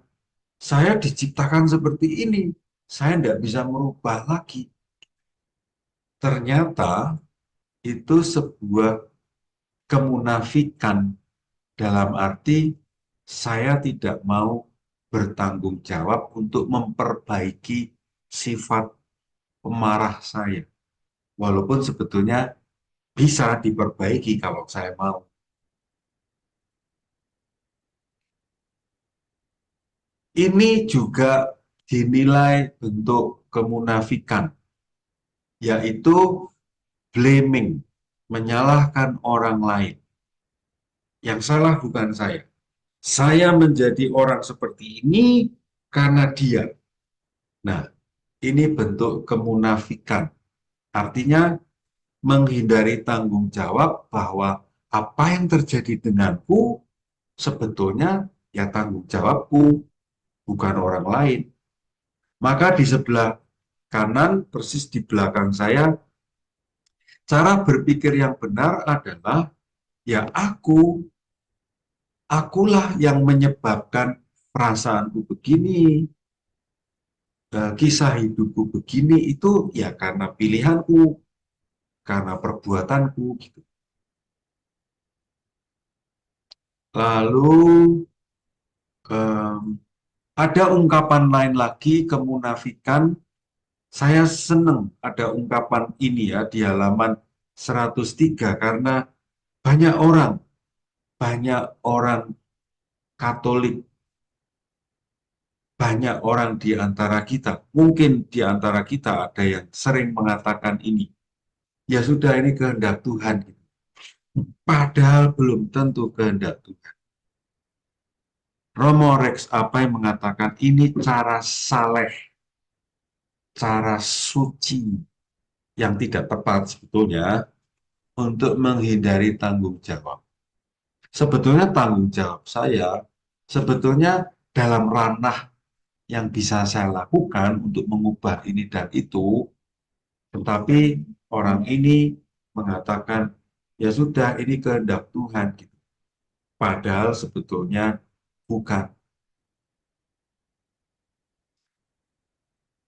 saya diciptakan seperti ini. Saya tidak bisa merubah lagi. Ternyata itu sebuah kemunafikan, dalam arti saya tidak mau bertanggung jawab untuk memperbaiki sifat pemarah saya. Walaupun sebetulnya bisa diperbaiki kalau saya mau. Ini juga dinilai bentuk kemunafikan, yaitu blaming, menyalahkan orang lain. Yang salah bukan saya. Saya menjadi orang seperti ini karena dia. Nah, ini bentuk kemunafikan. Artinya menghindari tanggung jawab bahwa apa yang terjadi denganku sebetulnya ya tanggung jawabku, bukan orang lain. Maka di sebelah kanan, persis di belakang saya, cara berpikir yang benar adalah ya akulah yang menyebabkan perasaanku begini, kisah hidupku begini, itu ya karena pilihanku, karena perbuatanku gitu. Lalu em, ada ungkapan lain lagi, kemunafikan. Saya senang ada ungkapan ini ya di halaman 103 karena banyak orang, banyak orang Katolik, banyak orang di antara kita, mungkin di antara kita ada yang sering mengatakan ini. Ya sudah, ini kehendak Tuhan. Padahal belum tentu kehendak Tuhan. Romo Rex apa yang mengatakan ini cara saleh, cara suci yang tidak tepat sebetulnya untuk menghindari tanggung jawab. Sebetulnya tanggung jawab saya sebetulnya dalam ranah yang bisa saya lakukan untuk mengubah ini dan itu, tetapi orang ini mengatakan ya sudah ini kehendak Tuhan gitu. Padahal sebetulnya bukan.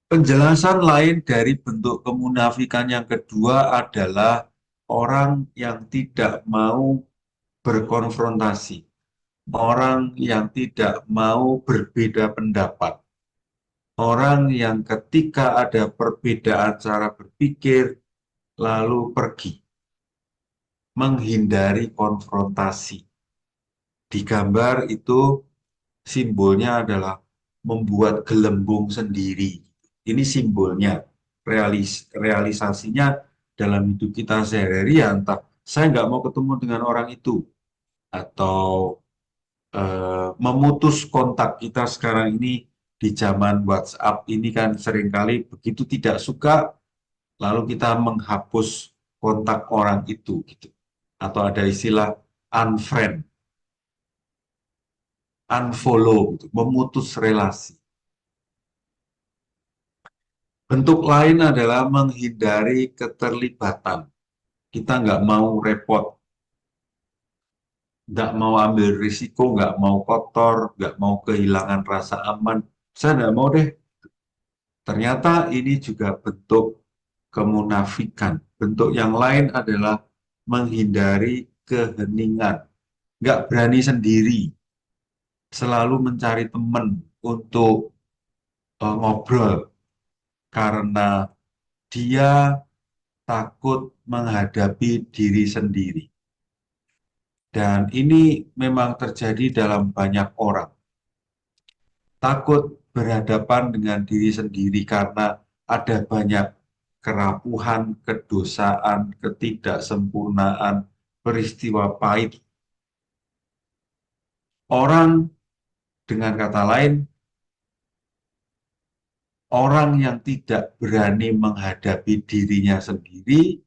Penjelasan lain dari bentuk kemunafikan yang kedua adalah orang yang tidak mau berkonfrontasi, orang yang tidak mau berbeda pendapat, orang yang ketika ada perbedaan cara berpikir lalu pergi, menghindari konfrontasi. Di gambar itu simbolnya adalah membuat gelembung sendiri. Ini simbolnya. Realisasinya dalam hidup kita sehari-hari ya entah saya nggak mau ketemu dengan orang itu atau memutus kontak. Kita sekarang ini di zaman WhatsApp ini kan seringkali begitu tidak suka lalu kita menghapus kontak orang itu gitu. Atau ada istilah unfriend, unfollow gitu, memutus relasi. Bentuk lain adalah menghindari keterlibatan. Kita nggak mau repot, nggak mau ambil risiko, nggak mau kotor, nggak mau kehilangan rasa aman. Saya nggak mau deh. Ternyata ini juga bentuk kemunafikan. Bentuk yang lain adalah menghindari keheningan. Nggak berani sendiri, selalu mencari teman untuk ngobrol karena dia takut menghadapi diri sendiri. Dan ini memang terjadi dalam banyak orang. Takut berhadapan dengan diri sendiri karena ada banyak kerapuhan, kedosaan, ketidaksempurnaan, peristiwa pahit. Orang, dengan kata lain, orang yang tidak berani menghadapi dirinya sendiri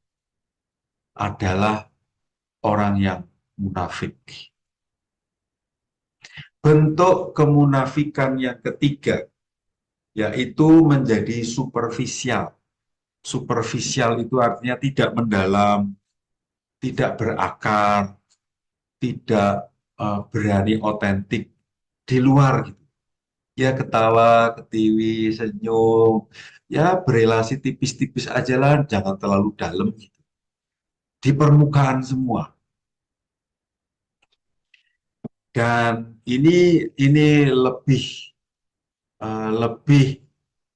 adalah orang yang munafik. Bentuk kemunafikan yang ketiga yaitu menjadi superficial. Superficial itu artinya tidak mendalam, tidak berakar, tidak berani otentik di luar gitu. Ya ketawa, ketiwi, senyum, ya berelasi tipis-tipis aja lah, jangan terlalu dalam gitu. Di permukaan semua. Dan ini lebih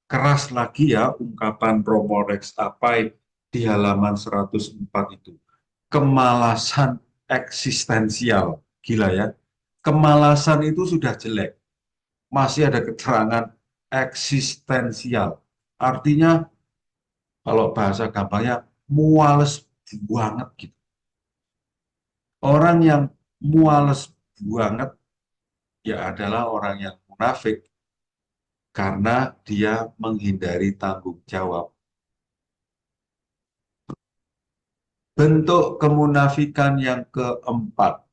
keras lagi ya ungkapan Romo Rex Apai di halaman 104 itu. Kemalasan eksistensial. Gila ya. Kemalasan itu sudah jelek. Masih ada keterangan eksistensial. Artinya kalau bahasa gampangnya muales banget gitu. Orang yang muales banget ya adalah orang yang munafik karena dia menghindari tanggung jawab. Bentuk kemunafikan yang keempat,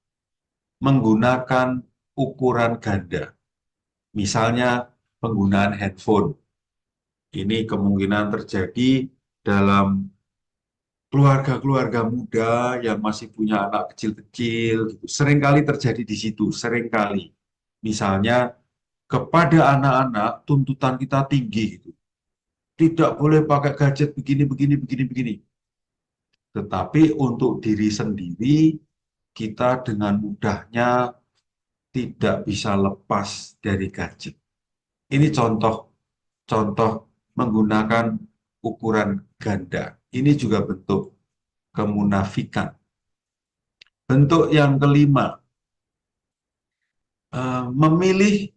menggunakan ukuran ganda. Misalnya penggunaan handphone. Ini kemungkinan terjadi dalam keluarga-keluarga muda yang masih punya anak kecil-kecil. Gitu. Seringkali terjadi di situ, seringkali. Misalnya kepada anak-anak tuntutan kita tinggi. Gitu. Tidak boleh pakai gadget begini, begini, begini, begini. Tetapi untuk diri sendiri, kita dengan mudahnya tidak bisa lepas dari gadget. Ini contoh menggunakan ukuran ganda. Ini juga bentuk kemunafikan. Bentuk yang kelima, memilih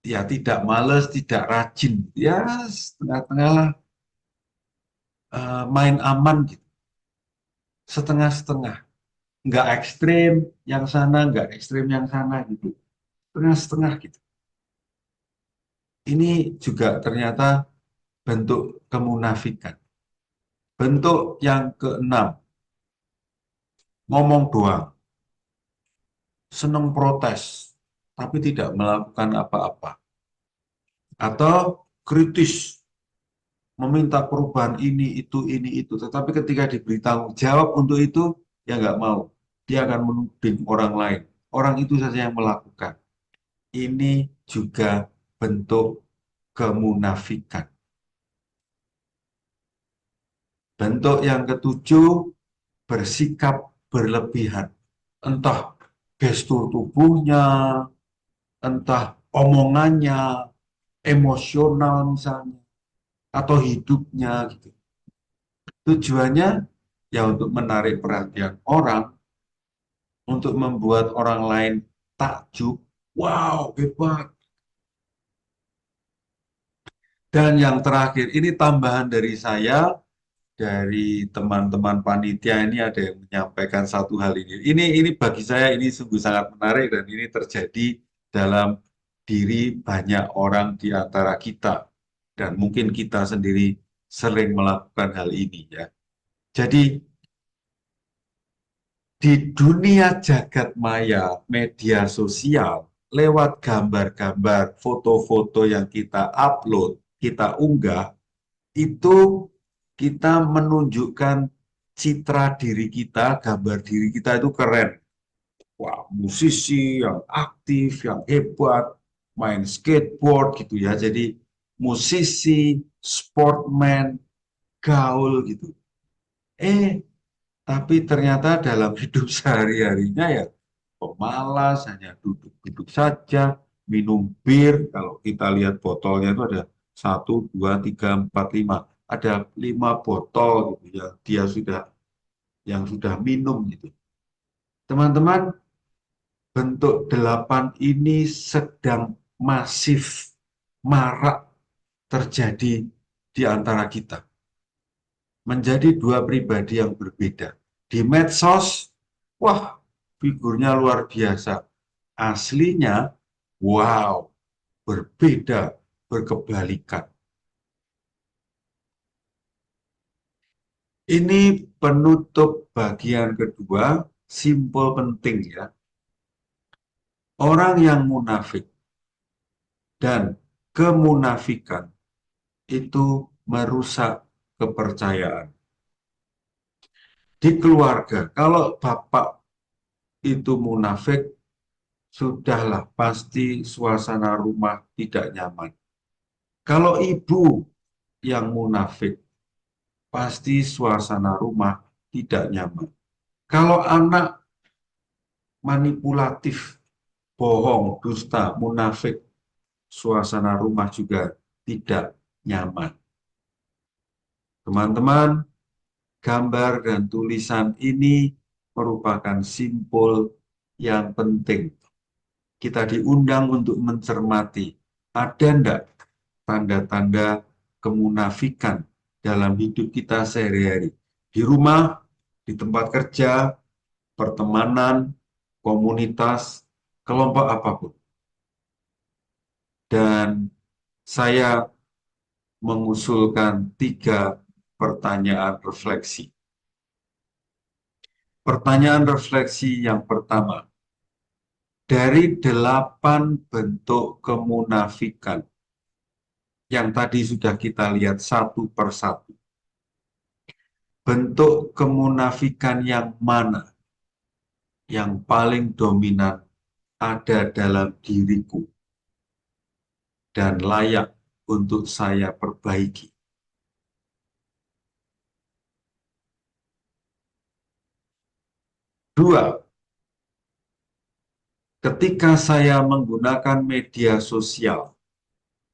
ya tidak males, tidak rajin, ya setengah-tengah lah, main aman gitu, setengah-setengah, nggak ekstrim yang sana, nggak ekstrim yang sana gitu, setengah-setengah gitu. Ini juga ternyata bentuk kemunafikan. Bentuk yang keenam, ngomong doang, senang protes, tapi tidak melakukan apa-apa. Atau kritis, meminta perubahan ini, itu. Tetapi ketika diberi tanggung jawab untuk itu, ya nggak mau. Dia akan menuding orang lain. Orang itu saja yang melakukan. Ini juga bentuk kemunafikan. Bentuk yang ketujuh, bersikap berlebihan. Entah gestur tubuhnya, entah omongannya, emosional misalnya, atau hidupnya gitu. Tujuannya ya untuk menarik perhatian orang, untuk membuat orang lain takjub, wow, hebat. Dan yang terakhir, ini tambahan dari saya, dari teman-teman panitia ini ada yang menyampaikan satu hal ini. Ini bagi saya ini sungguh sangat menarik dan ini terjadi dalam diri banyak orang di antara kita. Dan mungkin kita sendiri sering melakukan hal ini ya. Jadi di dunia jagat maya, media sosial, lewat gambar-gambar, foto-foto yang kita upload, kita unggah, itu kita menunjukkan citra diri kita, gambar diri kita itu keren. Wah, musisi yang aktif, yang hebat, main skateboard gitu ya. Jadi musisi, sportman, gaul gitu. Tapi ternyata dalam hidup sehari-harinya ya pemalas, hanya duduk-duduk saja, minum bir. Kalau kita lihat botolnya itu ada 1, 2, 3, 4, 5. Ada 5 botol gitu ya, dia sudah yang sudah minum gitu. Teman-teman, bentuk 8 ini sedang masif, marak terjadi di antara kita. Menjadi dua pribadi yang berbeda. Di medsos, wah, figurnya luar biasa. Aslinya, wow, berbeda, berkebalikan. Ini penutup bagian kedua, simpel penting ya. Orang yang munafik dan kemunafikan itu merusak kepercayaan. Di keluarga, kalau bapak itu munafik, sudahlah pasti suasana rumah tidak nyaman. Kalau ibu yang munafik, pasti suasana rumah tidak nyaman. Kalau anak manipulatif, bohong, dusta, munafik, suasana rumah juga tidak nyaman. Teman-teman, gambar dan tulisan ini merupakan simbol yang penting. Kita diundang untuk mencermati, ada enggak tanda-tanda kemunafikan dalam hidup kita sehari-hari. Di rumah, di tempat kerja, pertemanan, komunitas, kelompok apapun. Dan saya mengusulkan 3 pertanyaan refleksi. Pertanyaan refleksi yang pertama, dari 8 bentuk kemunafikan yang tadi sudah kita lihat satu persatu, bentuk kemunafikan yang mana yang paling dominan ada dalam diriku dan layak untuk saya perbaiki? Dua, ketika saya menggunakan media sosial,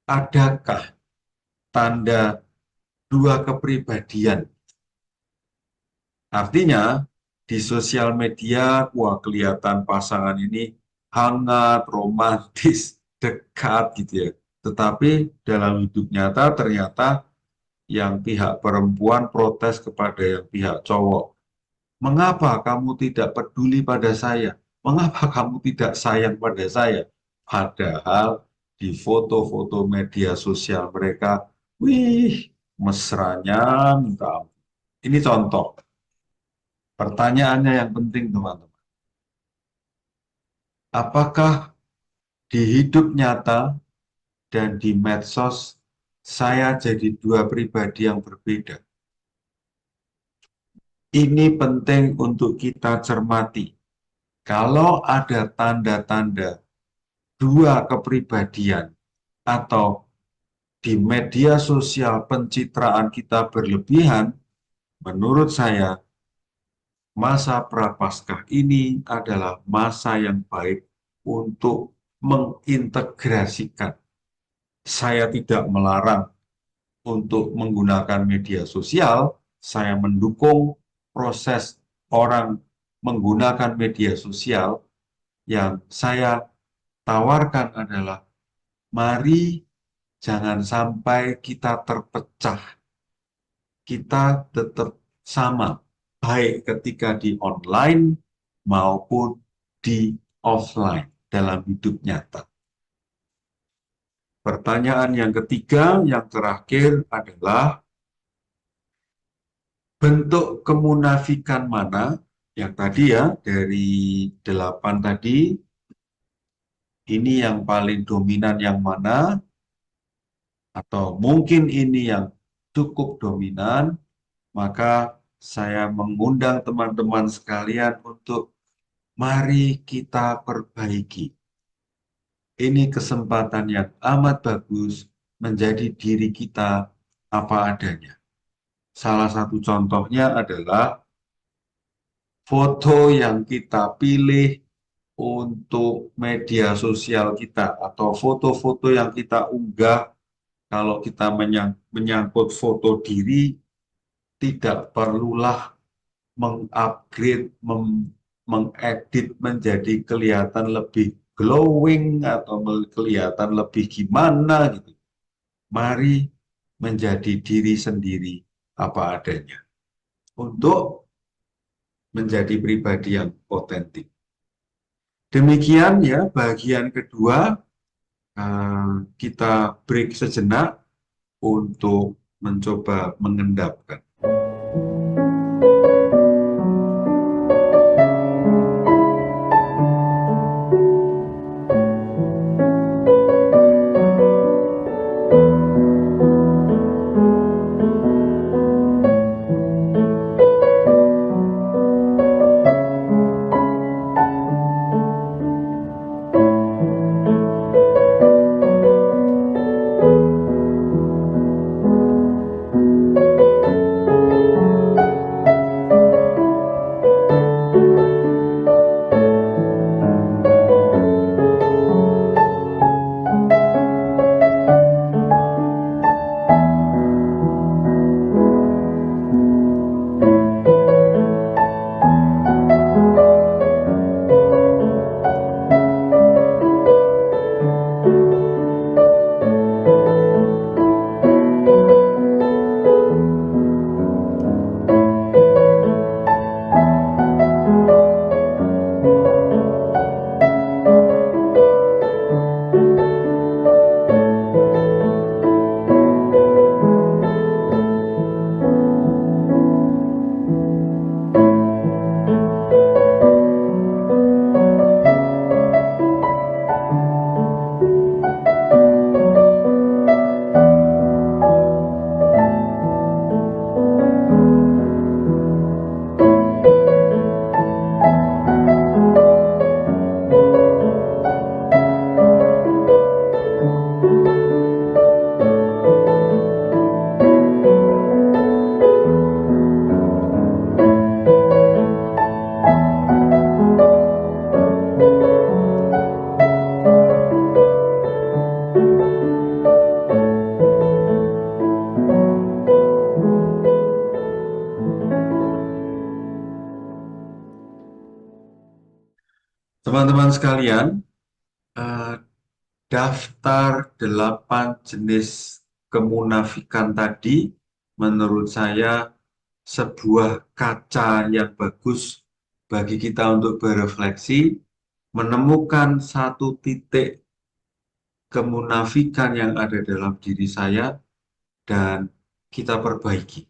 adakah tanda dua kepribadian? Artinya, di sosial media, wah kelihatan pasangan ini hangat, romantis, dekat gitu ya. Tetapi dalam hidup nyata ternyata yang pihak perempuan protes kepada yang pihak cowok. Mengapa kamu tidak peduli pada saya? Mengapa kamu tidak sayang pada saya? Padahal di foto-foto media sosial mereka, wih, mesranya minta ampun. Ini contoh. Pertanyaannya yang penting, teman-teman. Apakah di hidup nyata dan di medsos saya jadi dua pribadi yang berbeda? Ini penting untuk kita cermati. Kalau ada tanda-tanda dua kepribadian atau di media sosial pencitraan kita berlebihan, menurut saya masa prapaskah ini adalah masa yang baik untuk mengintegrasikan. Saya tidak melarang untuk menggunakan media sosial, saya mendukung proses orang menggunakan media sosial. Yang saya tawarkan adalah mari jangan sampai kita terpecah. Kita tetap sama, baik ketika di online maupun di offline dalam hidup nyata. Pertanyaan yang ketiga, yang terakhir adalah bentuk kemunafikan mana yang tadi ya, dari 8 tadi, ini yang paling dominan yang mana, atau mungkin ini yang cukup dominan, maka saya mengundang teman-teman sekalian untuk mari kita perbaiki. Ini kesempatan yang amat bagus menjadi diri kita apa adanya. Salah satu contohnya adalah foto yang kita pilih untuk media sosial kita atau foto-foto yang kita unggah. Kalau kita menyangkut foto diri, tidak perlulah mengupgrade, mengedit menjadi kelihatan lebih glowing atau kelihatan lebih gimana gitu. Mari menjadi diri sendiri apa adanya untuk menjadi pribadi yang otentik. Demikian ya bagian kedua, kita break sejenak untuk mencoba mengendapkan. teman-teman sekalian, eh, daftar 8 jenis kemunafikan tadi menurut saya sebuah kaca yang bagus bagi kita untuk berefleksi, menemukan satu titik kemunafikan yang ada dalam diri saya dan kita perbaiki.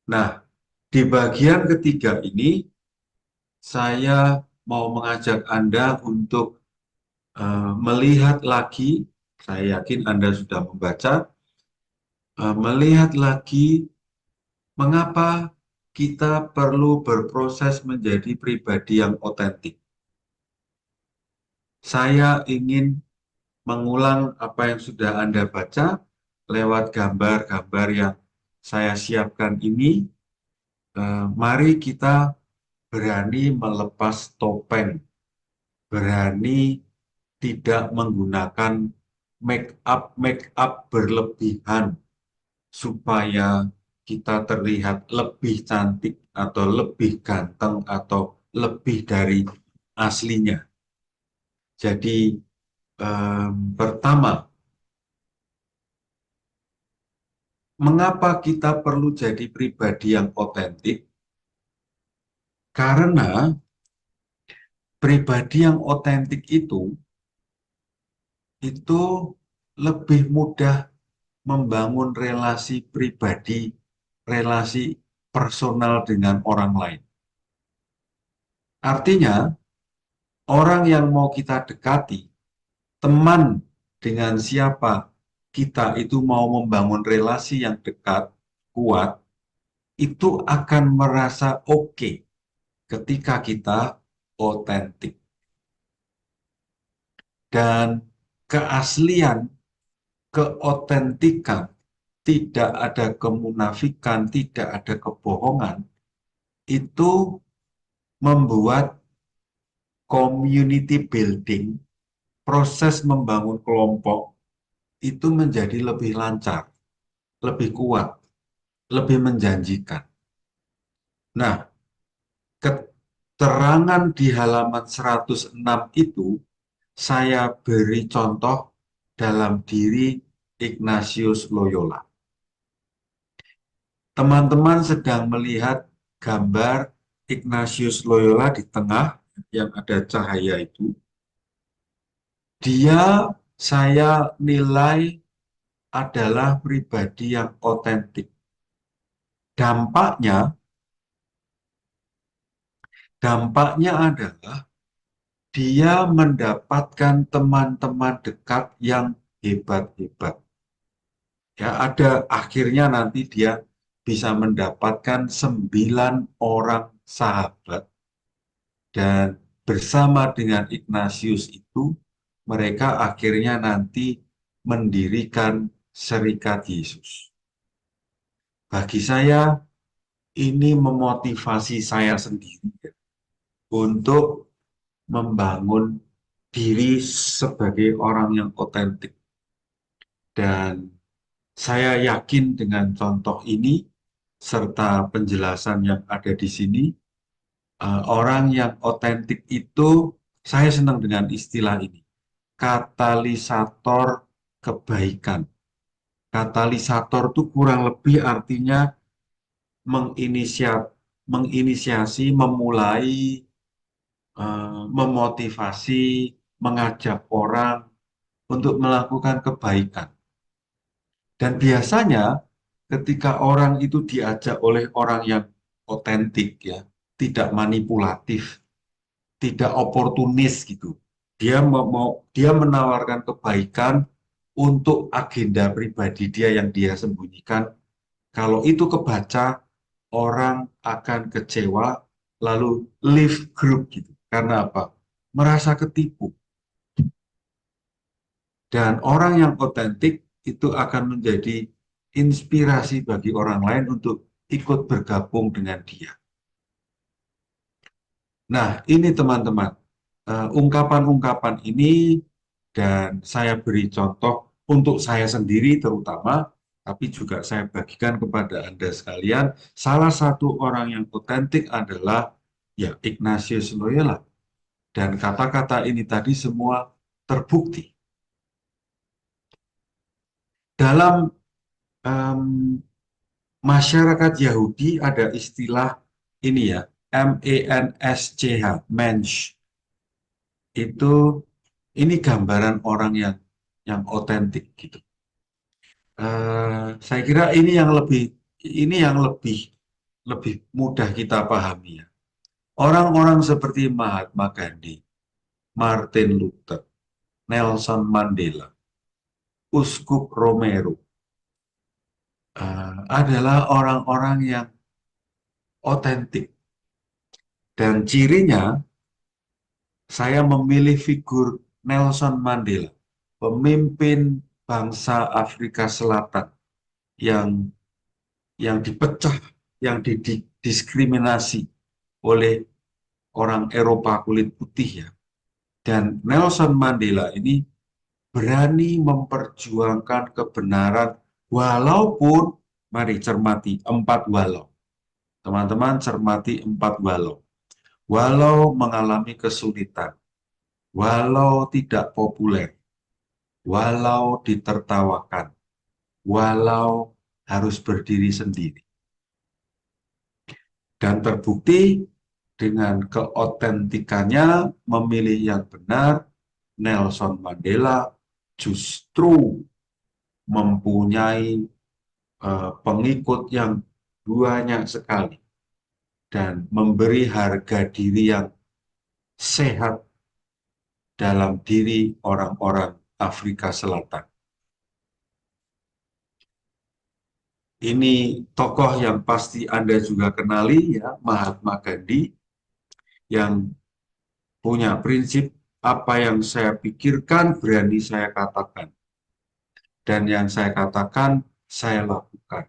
Nah, di bagian ketiga ini saya mau mengajak Anda untuk melihat lagi, saya yakin Anda sudah membaca, melihat lagi mengapa kita perlu berproses menjadi pribadi yang otentik. Saya ingin mengulang apa yang sudah Anda baca lewat gambar-gambar yang saya siapkan ini. Mari kita berani melepas topeng, berani tidak menggunakan make up berlebihan supaya kita terlihat lebih cantik atau lebih ganteng atau lebih dari aslinya. Jadi pertama, mengapa kita perlu jadi pribadi yang otentik? Karena pribadi yang otentik itu lebih mudah membangun relasi pribadi, relasi personal dengan orang lain. Artinya, orang yang mau kita dekati, teman dengan siapa kita itu mau membangun relasi yang dekat, kuat, itu akan merasa oke ketika kita otentik. Dan keaslian, keotentikan, tidak ada kemunafikan, tidak ada kebohongan, itu membuat community building, proses membangun kelompok, itu menjadi lebih lancar, lebih kuat, lebih menjanjikan. Nah, keterangan di halaman 106 itu saya beri contoh dalam diri Ignatius Loyola. Teman-teman sedang melihat gambar Ignatius Loyola di tengah yang ada cahaya itu. Dia saya nilai adalah pribadi yang otentik. Dampaknya adalah dia mendapatkan teman-teman dekat yang hebat-hebat. Ya, akhirnya nanti dia bisa mendapatkan 9 orang sahabat, dan bersama dengan Ignatius itu mereka akhirnya nanti mendirikan Serikat Yesus. Bagi saya ini memotivasi saya sendiri untuk membangun diri sebagai orang yang otentik. Dan saya yakin dengan contoh ini serta penjelasan yang ada di sini, orang yang otentik itu, saya senang dengan istilah ini, katalisator kebaikan. Katalisator itu kurang lebih artinya menginisiasi, memulai, memotivasi, mengajak orang untuk melakukan kebaikan. Dan biasanya ketika orang itu diajak oleh orang yang otentik, ya, tidak manipulatif, tidak oportunis gitu. Dia menawarkan kebaikan untuk agenda pribadi dia yang dia sembunyikan. Kalau itu kebaca, orang akan kecewa lalu leave group gitu. Karena apa? Merasa ketipu. Dan orang yang otentik itu akan menjadi inspirasi bagi orang lain untuk ikut bergabung dengan dia. Nah, ini teman-teman, ungkapan-ungkapan ini, dan saya beri contoh untuk saya sendiri terutama, tapi juga saya bagikan kepada Anda sekalian. Salah satu orang yang otentik adalah ya Ignatius Loyola. Dan kata-kata ini tadi semua terbukti. Dalam em, masyarakat Yahudi ada istilah ini ya, mensch, mensch. Itu ini gambaran orang yang otentik gitu. Saya kira ini yang lebih mudah kita pahami ya. Orang-orang seperti Mahatma Gandhi, Martin Luther, Nelson Mandela, Uskup Romero, adalah orang-orang yang otentik. Dan cirinya, saya memilih figur Nelson Mandela, pemimpin bangsa Afrika Selatan yang dipecah, yang didiskriminasi oleh orang Eropa kulit putih ya. Dan Nelson Mandela ini berani memperjuangkan kebenaran walaupun, mari cermati, 4 walau. Teman-teman cermati 4 walau. Walau mengalami kesulitan, walau tidak populer, walau ditertawakan, walau harus berdiri sendiri. Dan terbukti dengan keotentikannya memilih yang benar, Nelson Mandela justru mempunyai pengikut yang banyak sekali dan memberi harga diri yang sehat dalam diri orang-orang Afrika Selatan. Ini tokoh yang pasti Anda juga kenali ya, Mahatma Gandhi, yang punya prinsip apa yang saya pikirkan berani saya katakan. Dan yang saya katakan saya lakukan.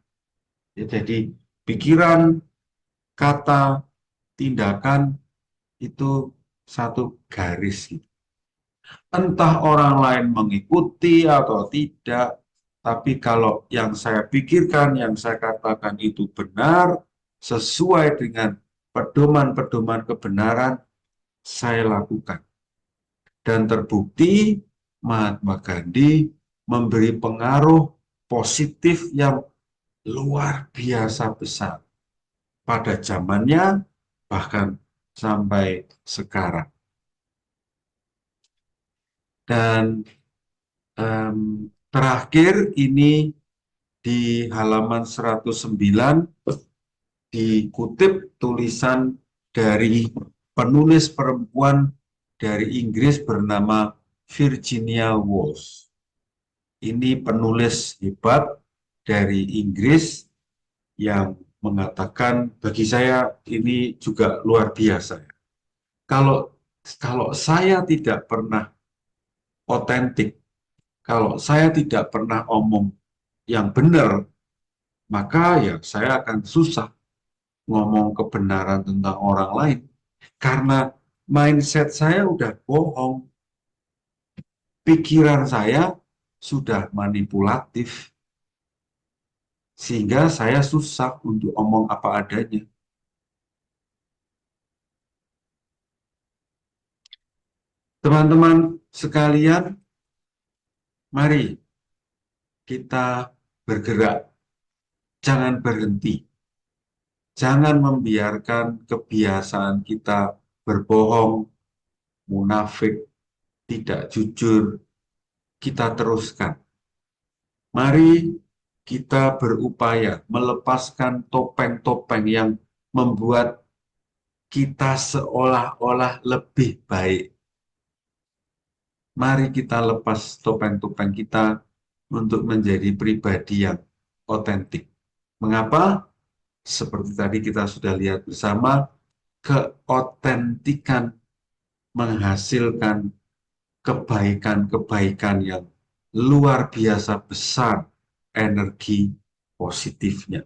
Ya, jadi pikiran, kata, tindakan itu satu garis. Entah orang lain mengikuti atau tidak, tapi kalau yang saya pikirkan, yang saya katakan itu benar, sesuai dengan pedoman-pedoman kebenaran, saya lakukan. Dan terbukti Mahatma Gandhi memberi pengaruh positif yang luar biasa besar pada zamannya, bahkan sampai sekarang. Dan terakhir ini di halaman 109 dikutip tulisan dari penulis perempuan dari Inggris bernama Virginia Woolf. Ini penulis hebat dari Inggris yang mengatakan, bagi saya ini juga luar biasa. Kalau saya tidak pernah otentik, kalau saya tidak pernah omong yang benar, maka ya saya akan susah ngomong kebenaran tentang orang lain. Karena mindset saya udah bohong, pikiran saya sudah manipulatif, sehingga saya susah untuk omong apa adanya. Teman-teman sekalian, mari kita bergerak, jangan berhenti. Jangan membiarkan kebiasaan kita berbohong, munafik, tidak jujur, kita teruskan. Mari kita berupaya melepaskan topeng-topeng yang membuat kita seolah-olah lebih baik. Mari kita lepas topeng-topeng kita untuk menjadi pribadi yang otentik. Mengapa? Seperti tadi kita sudah lihat bersama, keotentikan menghasilkan kebaikan-kebaikan yang luar biasa besar energi positifnya.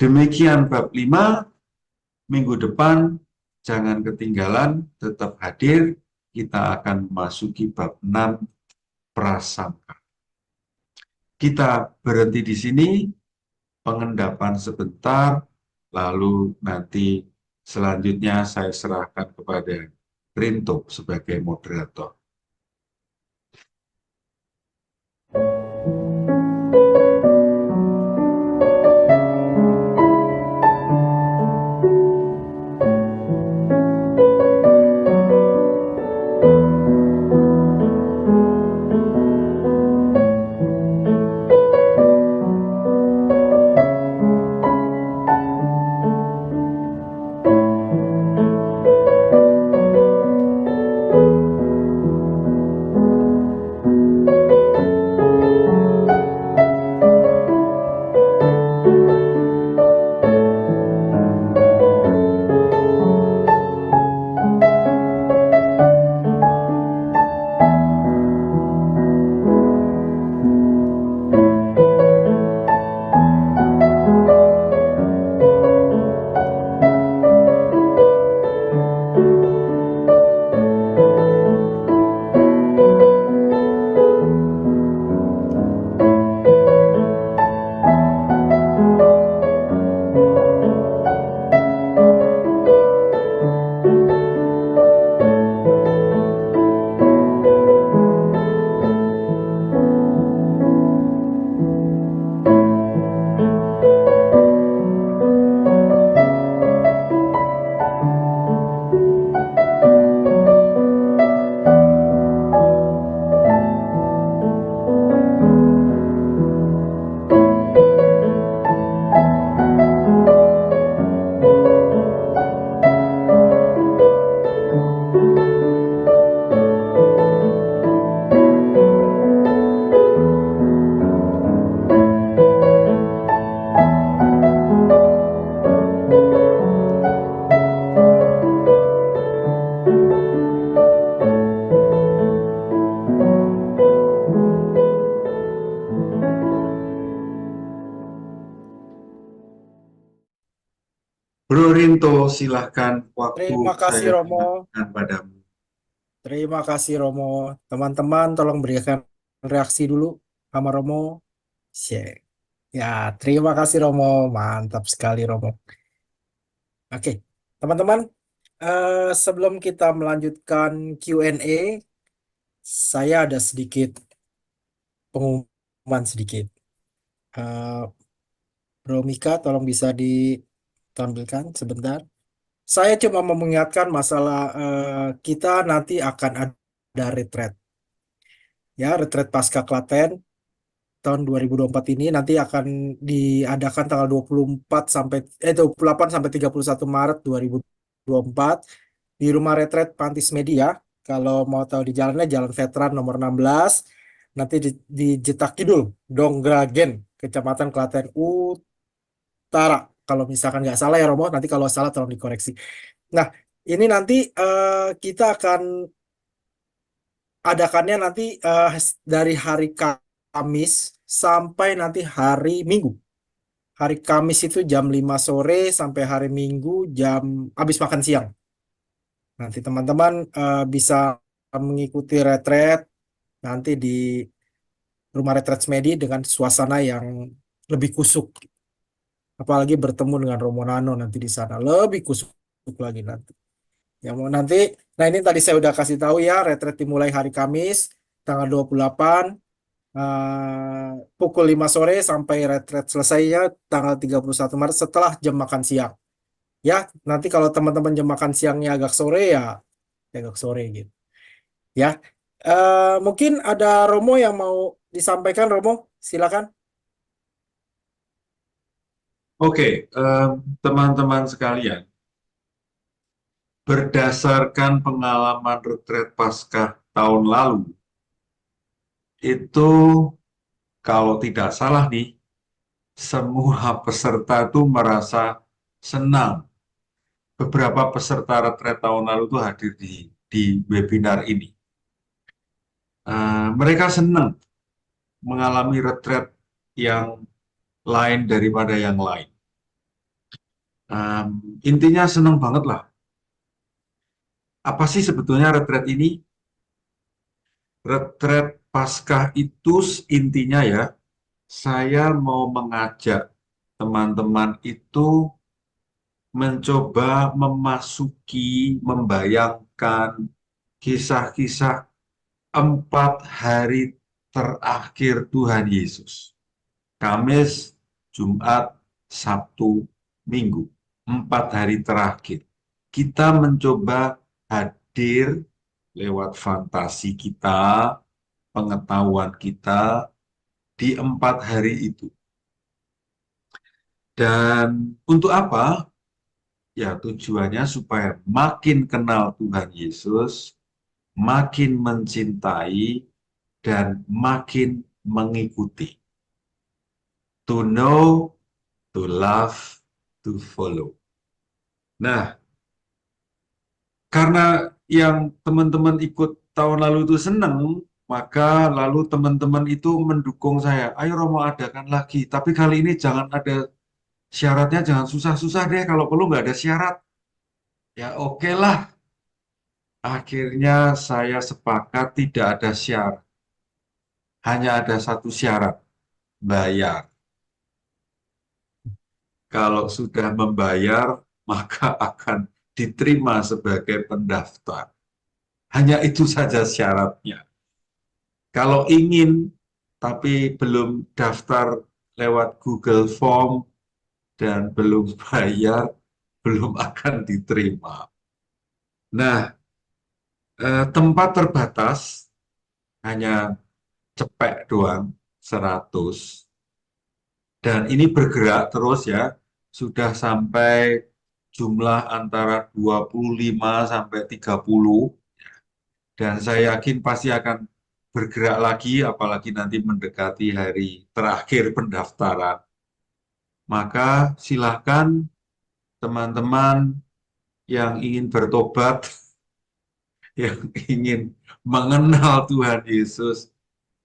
Demikian bab 5, minggu depan jangan ketinggalan, tetap hadir, kita akan memasuki bab 6, prasangka. Kita berhenti di sini, pengendapan sebentar, lalu nanti selanjutnya saya serahkan kepada Rinto sebagai moderator. Bro Rinto, silahkan waktu Terima kasih saya Romo. kembalikan padamu. Terima kasih Romo. Teman-teman tolong berikan reaksi dulu sama Romo. Share. Ya, terima kasih Romo. Mantap sekali Romo. Oke, teman-teman, sebelum kita melanjutkan Q&A, saya ada sedikit pengumuman sedikit. Eh, Bro Mika, tolong bisa ditampilkan sebentar. Saya cuma mau mengingatkan masalah kita nanti akan ada retreat. Ya, retreat Pasca Klaten tahun 2024 ini nanti akan diadakan tanggal 24 sampai 28 sampai 31 Maret 2024 di Rumah Retret Pantis Media. Kalau mau tahu di jalannya Jalan Veteran nomor 16, nanti di Jetak Kidul, Donggragen, Kecamatan Klaten Utara. Kalau misalkan nggak salah ya Romo, nanti kalau salah tolong dikoreksi. Nah, ini nanti kita akan adakannya nanti dari hari Kamis sampai nanti hari Minggu. Hari Kamis itu jam 5 sore sampai hari Minggu jam habis makan siang. Nanti teman-teman bisa mengikuti retret nanti di rumah retret Smedi dengan suasana yang lebih kusuk. Apalagi bertemu dengan Romo Nano nanti di sana. Lebih kusuk lagi nanti. Yang mau nanti, nah ini tadi saya udah kasih tahu ya, retret dimulai hari Kamis, tanggal 28, pukul 5 sore sampai retret selesainya tanggal 31 Maret setelah jam makan siang. Ya, nanti kalau teman-teman jam makan siangnya agak sore ya agak sore gitu. Ya, mungkin ada Romo yang mau disampaikan, Romo, silakan. Oke, teman-teman sekalian, berdasarkan pengalaman retret Paskah tahun lalu, itu kalau tidak salah nih, semua peserta itu merasa senang. Beberapa peserta retret tahun lalu itu hadir di webinar ini. Mereka senang mengalami retret yang lain daripada yang lain. Intinya senang banget lah. Apa sih sebetulnya retret ini? Retret Paskah itu intinya ya, saya mau mengajak teman-teman itu mencoba memasuki, membayangkan mengingatkan kisah-kisah 4 hari terakhir Tuhan Yesus. Kamis, Jumat, Sabtu, Minggu. 4 hari terakhir. Kita mencoba hadir lewat fantasi kita, pengetahuan kita di 4 hari itu. Dan untuk apa? Ya, tujuannya supaya makin kenal Tuhan Yesus, makin mencintai, dan makin mengikuti. To know, to love, to follow. Nah, karena yang teman-teman ikut tahun lalu itu senang, maka lalu teman-teman itu mendukung saya. Ayo Romo adakan lagi, tapi kali ini jangan ada syaratnya, jangan susah-susah deh. Kalau perlu nggak ada syarat. Ya oke lah. Akhirnya saya sepakat tidak ada syarat. Hanya ada satu syarat, bayar. Kalau sudah membayar, maka akan diterima sebagai pendaftar. Hanya itu saja syaratnya. Kalau ingin tapi belum daftar lewat Google Form dan belum bayar, belum akan diterima. Nah, tempat terbatas, hanya cepek doang, 100. Dan ini bergerak terus ya, sudah sampai jumlah antara 25 sampai 30. Dan saya yakin pasti akan bergerak lagi, apalagi nanti mendekati hari terakhir pendaftaran. Maka silahkan teman-teman yang ingin bertobat, yang ingin mengenal Tuhan Yesus,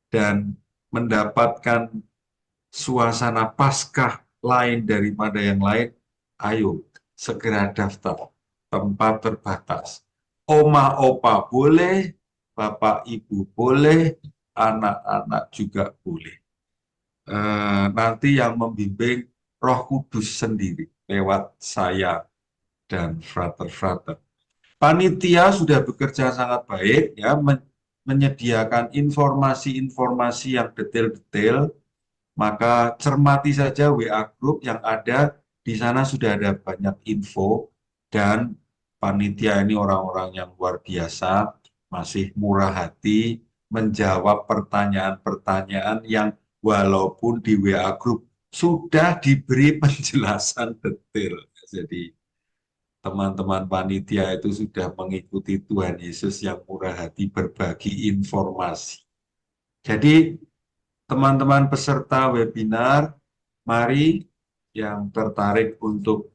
dan mendapatkan suasana Paskah lain daripada yang lain, ayo segera daftar. Tempat terbatas. Oma opa boleh, bapak ibu boleh, anak-anak juga boleh. Nanti yang membimbing Roh Kudus sendiri lewat saya dan frater-frater. Panitia sudah bekerja sangat baik ya, menyediakan informasi-informasi yang detail-detail. Maka cermati saja WA Group yang ada, di sana sudah ada banyak info, dan panitia ini orang-orang yang luar biasa, masih murah hati, menjawab pertanyaan-pertanyaan yang walaupun di WA Group sudah diberi penjelasan detail. Jadi teman-teman panitia itu sudah mengikuti Tuhan Yesus yang murah hati berbagi informasi. Jadi teman-teman peserta webinar, mari yang tertarik untuk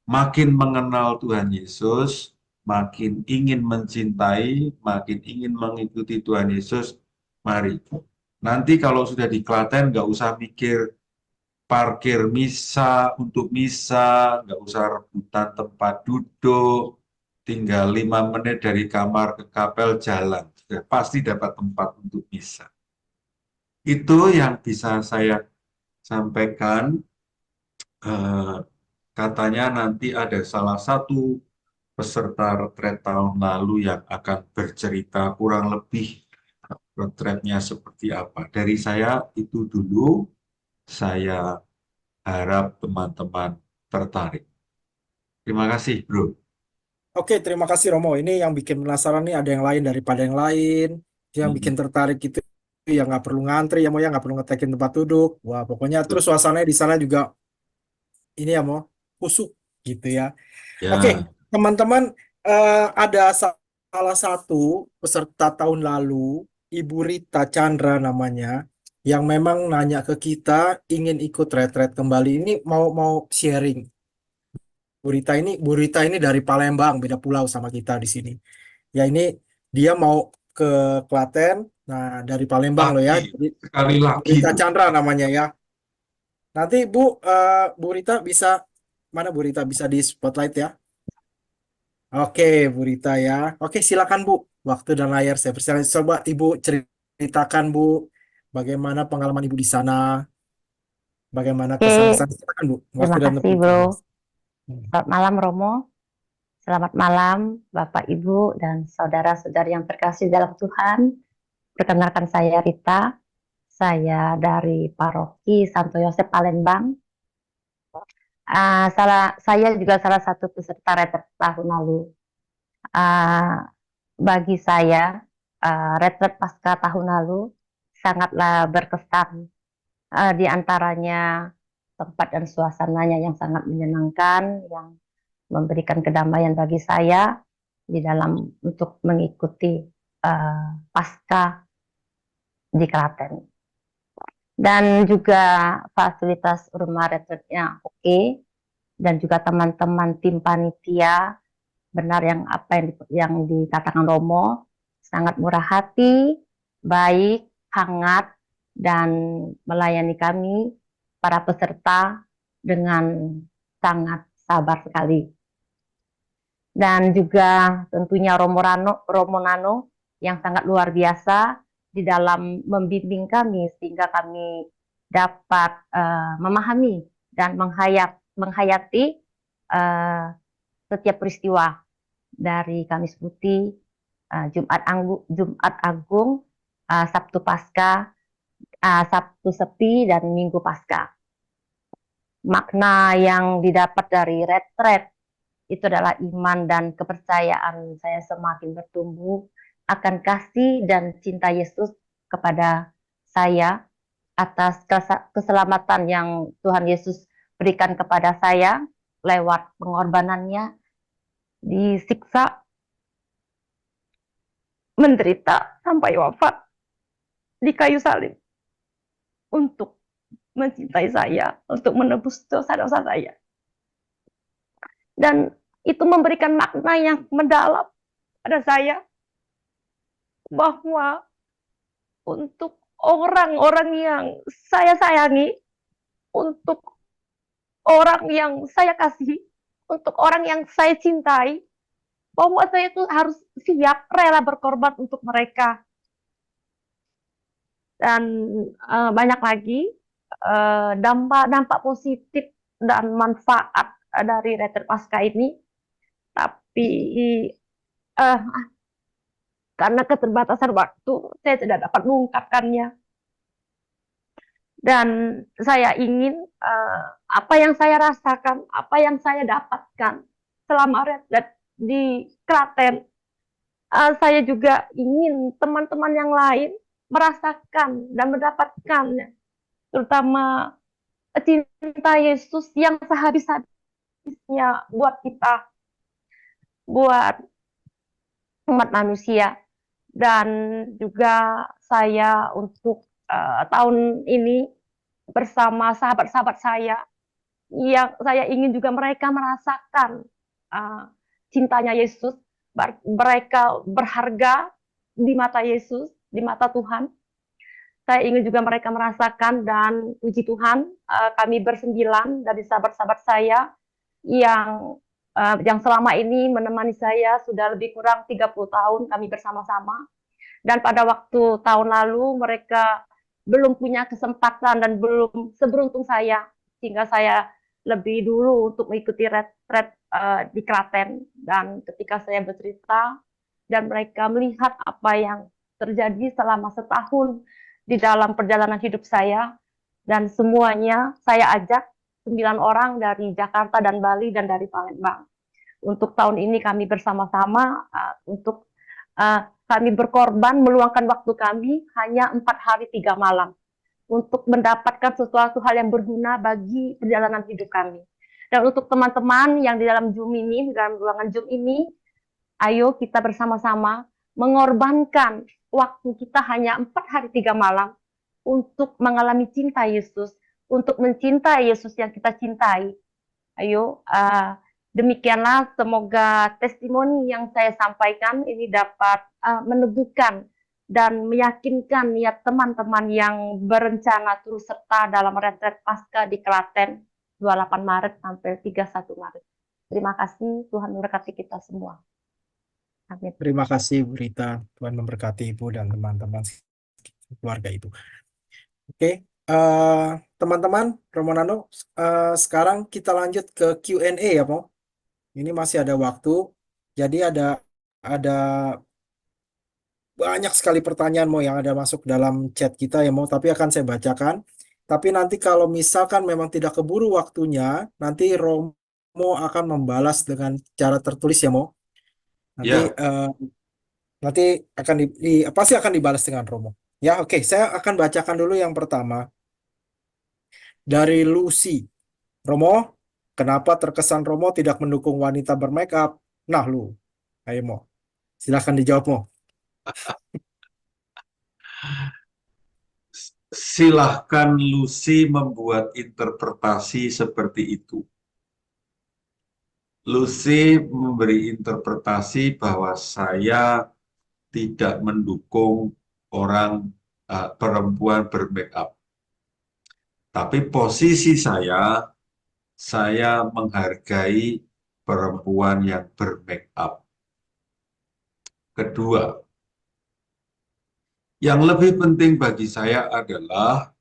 makin mengenal Tuhan Yesus, makin ingin mencintai, makin ingin mengikuti Tuhan Yesus, mari. Nanti kalau sudah di Klaten, nggak usah mikir parkir misa, untuk misa, nggak usah rebutan tempat duduk, tinggal 5 menit dari kamar ke kapel jalan, sudah pasti dapat tempat untuk misa. Itu yang bisa saya sampaikan. Katanya nanti ada salah satu peserta retret tahun lalu yang akan bercerita kurang lebih retretnya seperti apa. Dari saya itu dulu, saya harap teman-teman tertarik. Terima kasih, Bro. Oke, terima kasih Romo. Ini yang bikin penasaran nih, ada yang lain daripada yang lain. Yang bikin tertarik itu yang nggak perlu ngantri ya, mau ya nggak perlu ngetekin tempat duduk. Wah, pokoknya terus suasananya di sana juga ini ya mau kusuk gitu ya. Oke, Ya, teman-teman, ada salah satu peserta tahun lalu, Ibu Rita Chandra namanya, yang memang nanya ke kita ingin ikut retret kembali. Ini mau mau sharing. Bu Rita ini dari Palembang, beda pulau sama kita di sini. Ya ini dia mau ke Klaten. Nah, dari Palembang loh ya. lagi, Jadi sekali Bu lagi Rita itu. Chandra namanya ya. Nanti Bu Rita bisa mana Bu Rita bisa di spotlight ya. Oke, Bu Rita ya. Oke, silakan Bu. Waktu dan layar saya persilakan. Coba Ibu ceritakan Bu, bagaimana pengalaman Ibu di sana, bagaimana Oke, kesan-kesan. Silakan Bu. Waktu terima dan kasih tempat. bro. Hmm. Selamat malam Romo. Selamat malam, Bapak, Ibu, dan saudara-saudari yang terkasih dalam Tuhan. Perkenalkan saya Rita, saya dari Paroki Santo Yosef Palembang. Saya juga salah satu peserta retret tahun lalu. Ah, bagi saya, retret pasca tahun lalu sangatlah berkesan. Di antaranya tempat dan suasananya yang sangat menyenangkan, yang memberikan kedamaian bagi saya di dalam untuk mengikuti pasca di Klaten. Dan juga fasilitas rumah retretnya oke, dan juga teman-teman tim panitia benar yang apa yang dikatakan Romo, sangat murah hati, baik, hangat, dan melayani kami para peserta dengan sangat sabar sekali. Dan juga tentunya Romo Nano yang sangat luar biasa di dalam membimbing kami sehingga kami dapat memahami dan menghayati setiap peristiwa dari Kamis Putih, Jumat Agung, Sabtu Paskah, Sabtu Sepi, dan Minggu Paskah. Makna yang didapat dari retret itu adalah iman dan kepercayaan saya semakin bertumbuh akan kasih dan cinta Yesus kepada saya atas keselamatan yang Tuhan Yesus berikan kepada saya lewat pengorbanannya, disiksa, menderita sampai wafat di kayu salib untuk mencintai saya, untuk menebus dosa-dosa saya. Dan itu memberikan makna yang mendalam pada saya bahwa untuk orang-orang yang saya sayangi, untuk orang yang saya kasih, untuk orang yang saya cintai, bahwa saya itu harus siap rela berkorban untuk mereka. Dan banyak lagi dampak positif dan manfaat dari retret pasca ini. Tapi karena keterbatasan waktu, saya tidak dapat mengungkapkannya. Dan saya ingin apa yang saya rasakan, apa yang saya dapatkan selama retret di Klaten, saya juga ingin teman-teman yang lain merasakan dan mendapatkannya, terutama cinta Yesus yang sehabis-habisnya buat kita, buat umat manusia. Dan juga saya untuk tahun ini bersama sahabat-sahabat saya, yang saya ingin juga mereka merasakan cintanya Yesus, mereka berharga di mata Yesus, di mata Tuhan. Saya ingin juga mereka merasakan, dan puji Tuhan, kami bersembilan dari sahabat-sahabat saya yang selama ini menemani saya sudah lebih kurang 30 tahun kami bersama-sama. Dan pada waktu tahun lalu mereka belum punya kesempatan dan belum seberuntung saya, sehingga saya lebih dulu untuk mengikuti retret di Klaten. Dan ketika saya bercerita dan mereka melihat apa yang terjadi selama setahun di dalam perjalanan hidup saya, dan semuanya saya ajak 9 orang dari Jakarta dan Bali dan dari Palembang. Untuk tahun ini kami bersama-sama untuk kami berkorban meluangkan waktu kami hanya 4 hari 3 malam untuk mendapatkan sesuatu hal yang berguna bagi perjalanan hidup kami. Dan untuk teman-teman yang di dalam Zoom ini, di dalam ruangan Zoom ini, ayo kita bersama-sama mengorbankan waktu kita hanya 4 hari 3 malam untuk mengalami cinta Yesus, untuk mencintai Yesus yang kita cintai. Ayo, demikianlah semoga testimoni yang saya sampaikan ini dapat meneguhkan dan meyakinkan niat teman-teman yang berencana turut serta dalam retret pasca di Klaten 28 Maret sampai 31 Maret. Terima kasih, Tuhan memberkati kita semua. Amin. Terima kasih Bu Rita, Tuhan memberkati Ibu dan teman-teman keluarga Ibu. Oke, teman-teman Romonano, sekarang kita lanjut ke Q&A ya, Mo. Ini masih ada waktu. Jadi ada banyak sekali pertanyaan Mo yang ada masuk dalam chat kita ya Mo, tapi akan saya bacakan. Tapi nanti kalau misalkan memang tidak keburu waktunya, nanti Romo akan membalas dengan cara tertulis ya Mo. Nanti Ya, nanti akan pasti akan dibalas dengan Romo. Ya, oke, saya akan bacakan dulu yang pertama dari Lucy. Romo, kenapa terkesan Romo tidak mendukung wanita bermake up? Nah, ayo Mo, silahkan dijawab Mo. silahkan Lucy membuat interpretasi seperti itu. Lucy memberi interpretasi bahwa saya tidak mendukung orang perempuan bermake up. Tapi posisi saya menghargai perempuan yang bermake up. Kedua, yang lebih penting bagi saya adalah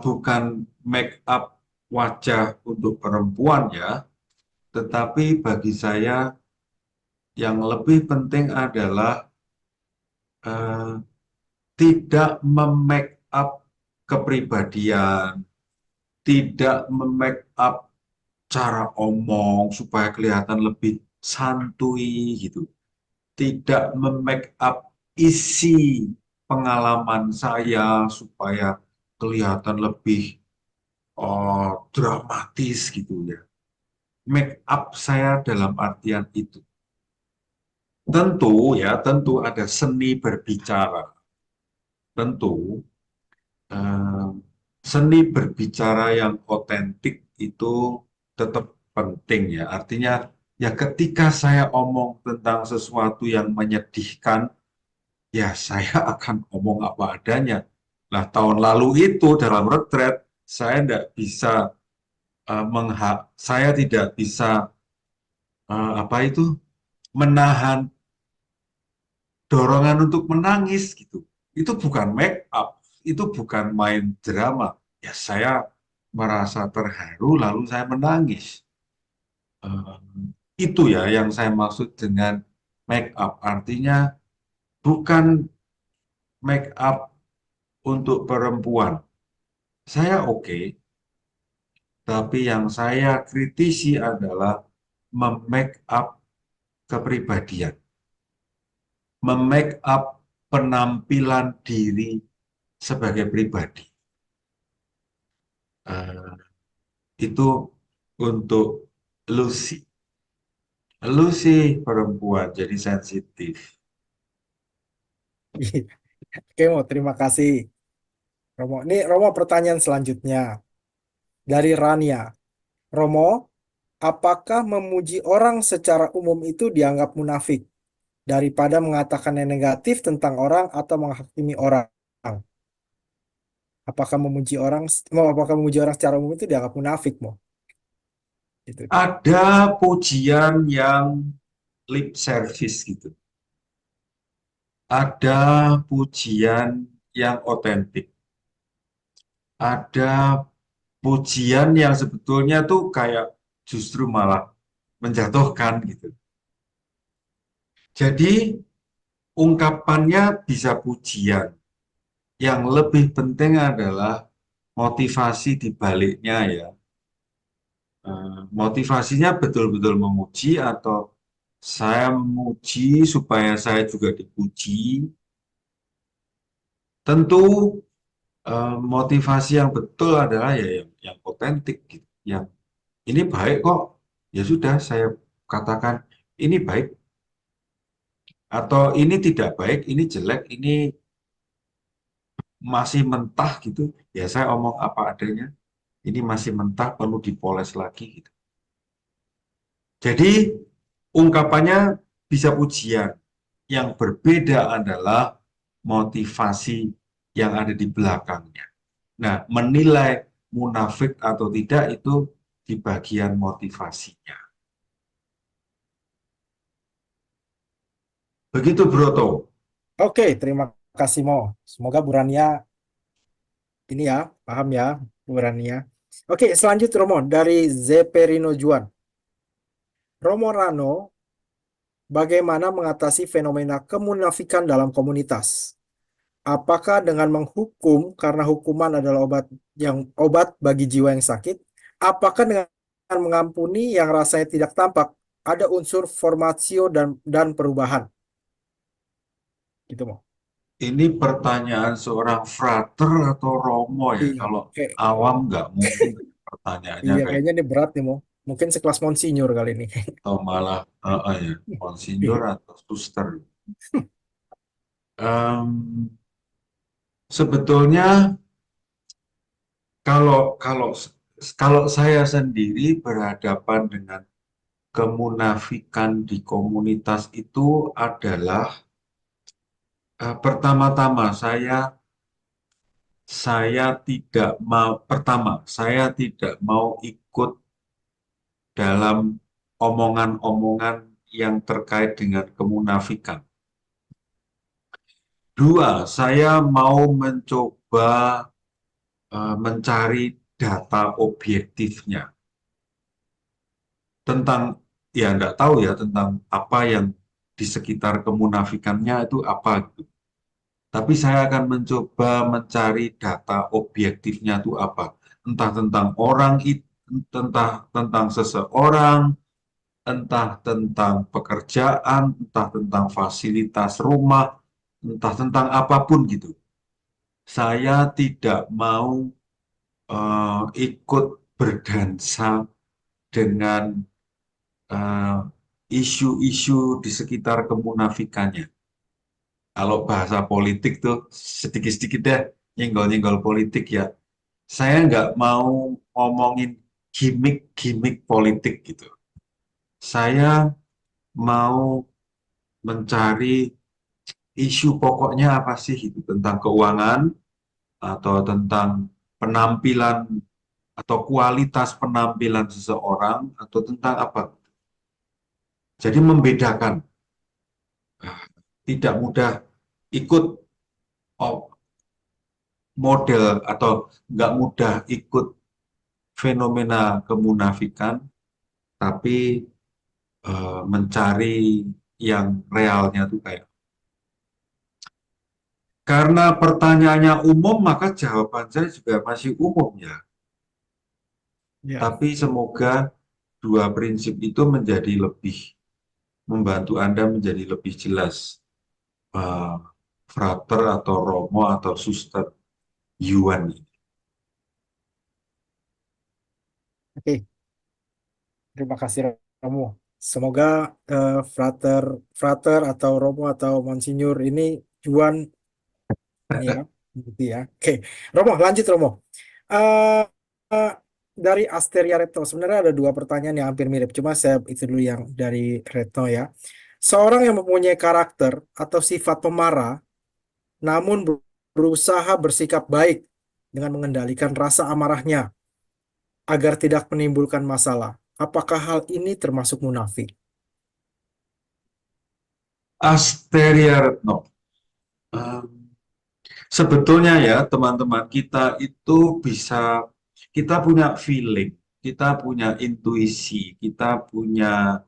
bukan make up wajah untuk perempuan ya, tetapi bagi saya yang lebih penting adalah eh, tidak memake up kepribadian, tidak memake up cara omong supaya kelihatan lebih santuy gitu. Tidak memake up isi pengalaman saya supaya kelihatan lebih dramatis gitu ya. Make up saya dalam artian itu. Tentu ada seni berbicara. Tentu eh, seni berbicara yang otentik itu tetap penting ya. Artinya ya ketika saya omong tentang sesuatu yang menyedihkan, ya saya akan omong apa adanya. Nah, tahun lalu itu dalam retret saya tidak bisa saya tidak bisa apa itu menahan dorongan untuk menangis gitu. Itu bukan make up, itu bukan main drama. Ya saya merasa terharu lalu saya menangis. Eh, itu ya yang saya maksud dengan make up. Artinya bukan make up untuk perempuan. Saya oke, tapi yang saya kritisi adalah memake up kepribadian, memake up penampilan diri sebagai pribadi. Eh, itu untuk Lucy. Lucy perempuan, jadi sensitif. Oke Mo, terima kasih Romo. Ini Romo pertanyaan selanjutnya dari Rania. Romo, apakah memuji orang secara umum itu dianggap munafik daripada mengatakan yang negatif tentang orang atau menghakimi orang? Apakah memuji orang secara umum itu dianggap munafik, Mo? Itu dia. Ada pujian yang lip service gitu. Ada pujian yang otentik. Ada pujian yang sebetulnya tuh kayak justru malah menjatuhkan gitu. Jadi ungkapannya bisa pujian. Yang lebih penting adalah motivasi di baliknya ya. Motivasinya betul-betul memuji atau saya memuji supaya saya juga dipuji. Tentu motivasi yang betul adalah ya yang otentik gitu. Yang ini baik kok. Ya sudah saya katakan ini baik atau ini tidak baik, ini jelek, ini masih mentah gitu. Ya saya omong apa adanya. Ini masih mentah perlu dipoles lagi gitu. Jadi ungkapannya bisa pujian. Yang berbeda adalah motivasi yang ada di belakangnya. Nah, menilai munafik atau tidak itu di bagian motivasinya. Begitu Broto. Oke, terima kasih, Mo. Semoga Bu Rania ini ya, paham ya, Bu Rania. Oke, selanjutnya Romo dari Zeperino Juan. Romo Rano, bagaimana mengatasi fenomena kemunafikan dalam komunitas? Apakah dengan menghukum karena hukuman adalah obat bagi jiwa yang sakit? Apakah dengan mengampuni yang rasanya tidak tampak ada unsur formatio dan perubahan? Gitu mau. Ini pertanyaan seorang frater atau romo ya. Iya, Kalau kayak- awam nggak mungkin pertanyaannya iya kayak kayaknya ini berat nih mau. Mungkin sekelas Monsinyur kali ini. atau malah ya, konsinyor Iya. atau suster. Em, Sebetulnya kalau kalau kalau saya sendiri berhadapan dengan kemunafikan di komunitas itu adalah pertama-tama saya tidak mau ikut dalam omongan-omongan yang terkait dengan kemunafikan. Dua, saya mau mencoba mencari data objektifnya tentang, ya nggak tahu ya, tentang apa yang di sekitar kemunafikannya itu apa gitu. Tapi saya akan mencoba mencari data objektifnya itu apa. Entah tentang orang itu, entah tentang seseorang, entah tentang pekerjaan, entah tentang fasilitas rumah, entah tentang apapun gitu. Saya tidak mau ikut berdansa dengan eh, isu-isu di sekitar kemunafikannya. Kalau bahasa politik tuh sedikit-sedikit deh nyenggol-nyenggol politik ya. Saya nggak mau ngomongin gimmick-gimmick politik gitu. Saya mau mencari isu pokoknya apa sih itu tentang keuangan atau tentang penampilan atau kualitas penampilan seseorang atau tentang apa. Jadi membedakan, tidak mudah ikut oh, model atau nggak mudah ikut fenomena kemunafikan, tapi mencari yang realnya tuh kayak. Karena pertanyaannya umum, maka jawaban saya juga masih umum ya. Ya. Tapi semoga dua prinsip itu menjadi lebih membantu Anda menjadi lebih jelas. eh, Frater atau Romo atau Suster Yuan ini. Oke, terima kasih Romo. Semoga frater frater atau Romo atau Monsinyur ini Juan ini ya, gitu ya. Oke, Romo lanjut Romo. Eh, eh, dari Asteria Retno sebenarnya ada dua pertanyaan yang hampir mirip. Cuma saya itu dulu yang dari Retno ya. Seorang yang mempunyai karakter atau sifat pemarah, namun berusaha bersikap baik dengan mengendalikan rasa amarahnya agar tidak menimbulkan masalah. Apakah hal ini termasuk munafik? Asteria Retno. Em, Sebetulnya ya teman-teman kita itu bisa, kita punya feeling, kita punya intuisi, kita punya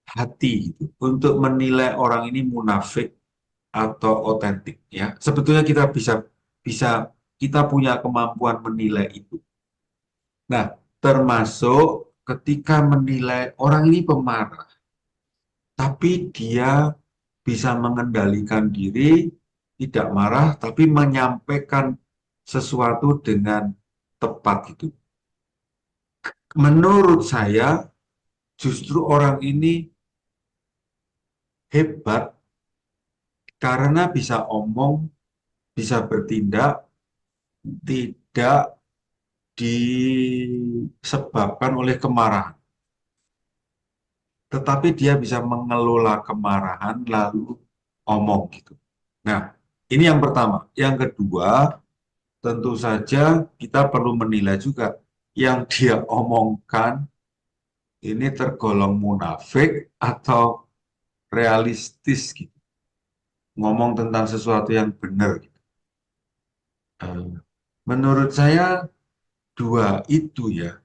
hati gitu, untuk menilai orang ini munafik atau otentik ya. Sebetulnya kita bisa bisa kita punya kemampuan menilai itu. Nah, termasuk ketika menilai orang ini pemarah, tapi dia bisa mengendalikan diri, tidak marah, tapi menyampaikan sesuatu dengan tepat gitu. Menurut saya, justru orang ini hebat karena bisa omong, bisa bertindak, tidak disebabkan oleh kemarahan. Tetapi dia bisa mengelola kemarahan lalu omong gitu. Nah, ini yang pertama. Yang kedua, tentu saja kita perlu menilai juga yang dia omongkan ini tergolong munafik atau realistis gitu. Ngomong tentang sesuatu yang benar gitu. Eh, Menurut saya dua itu ya.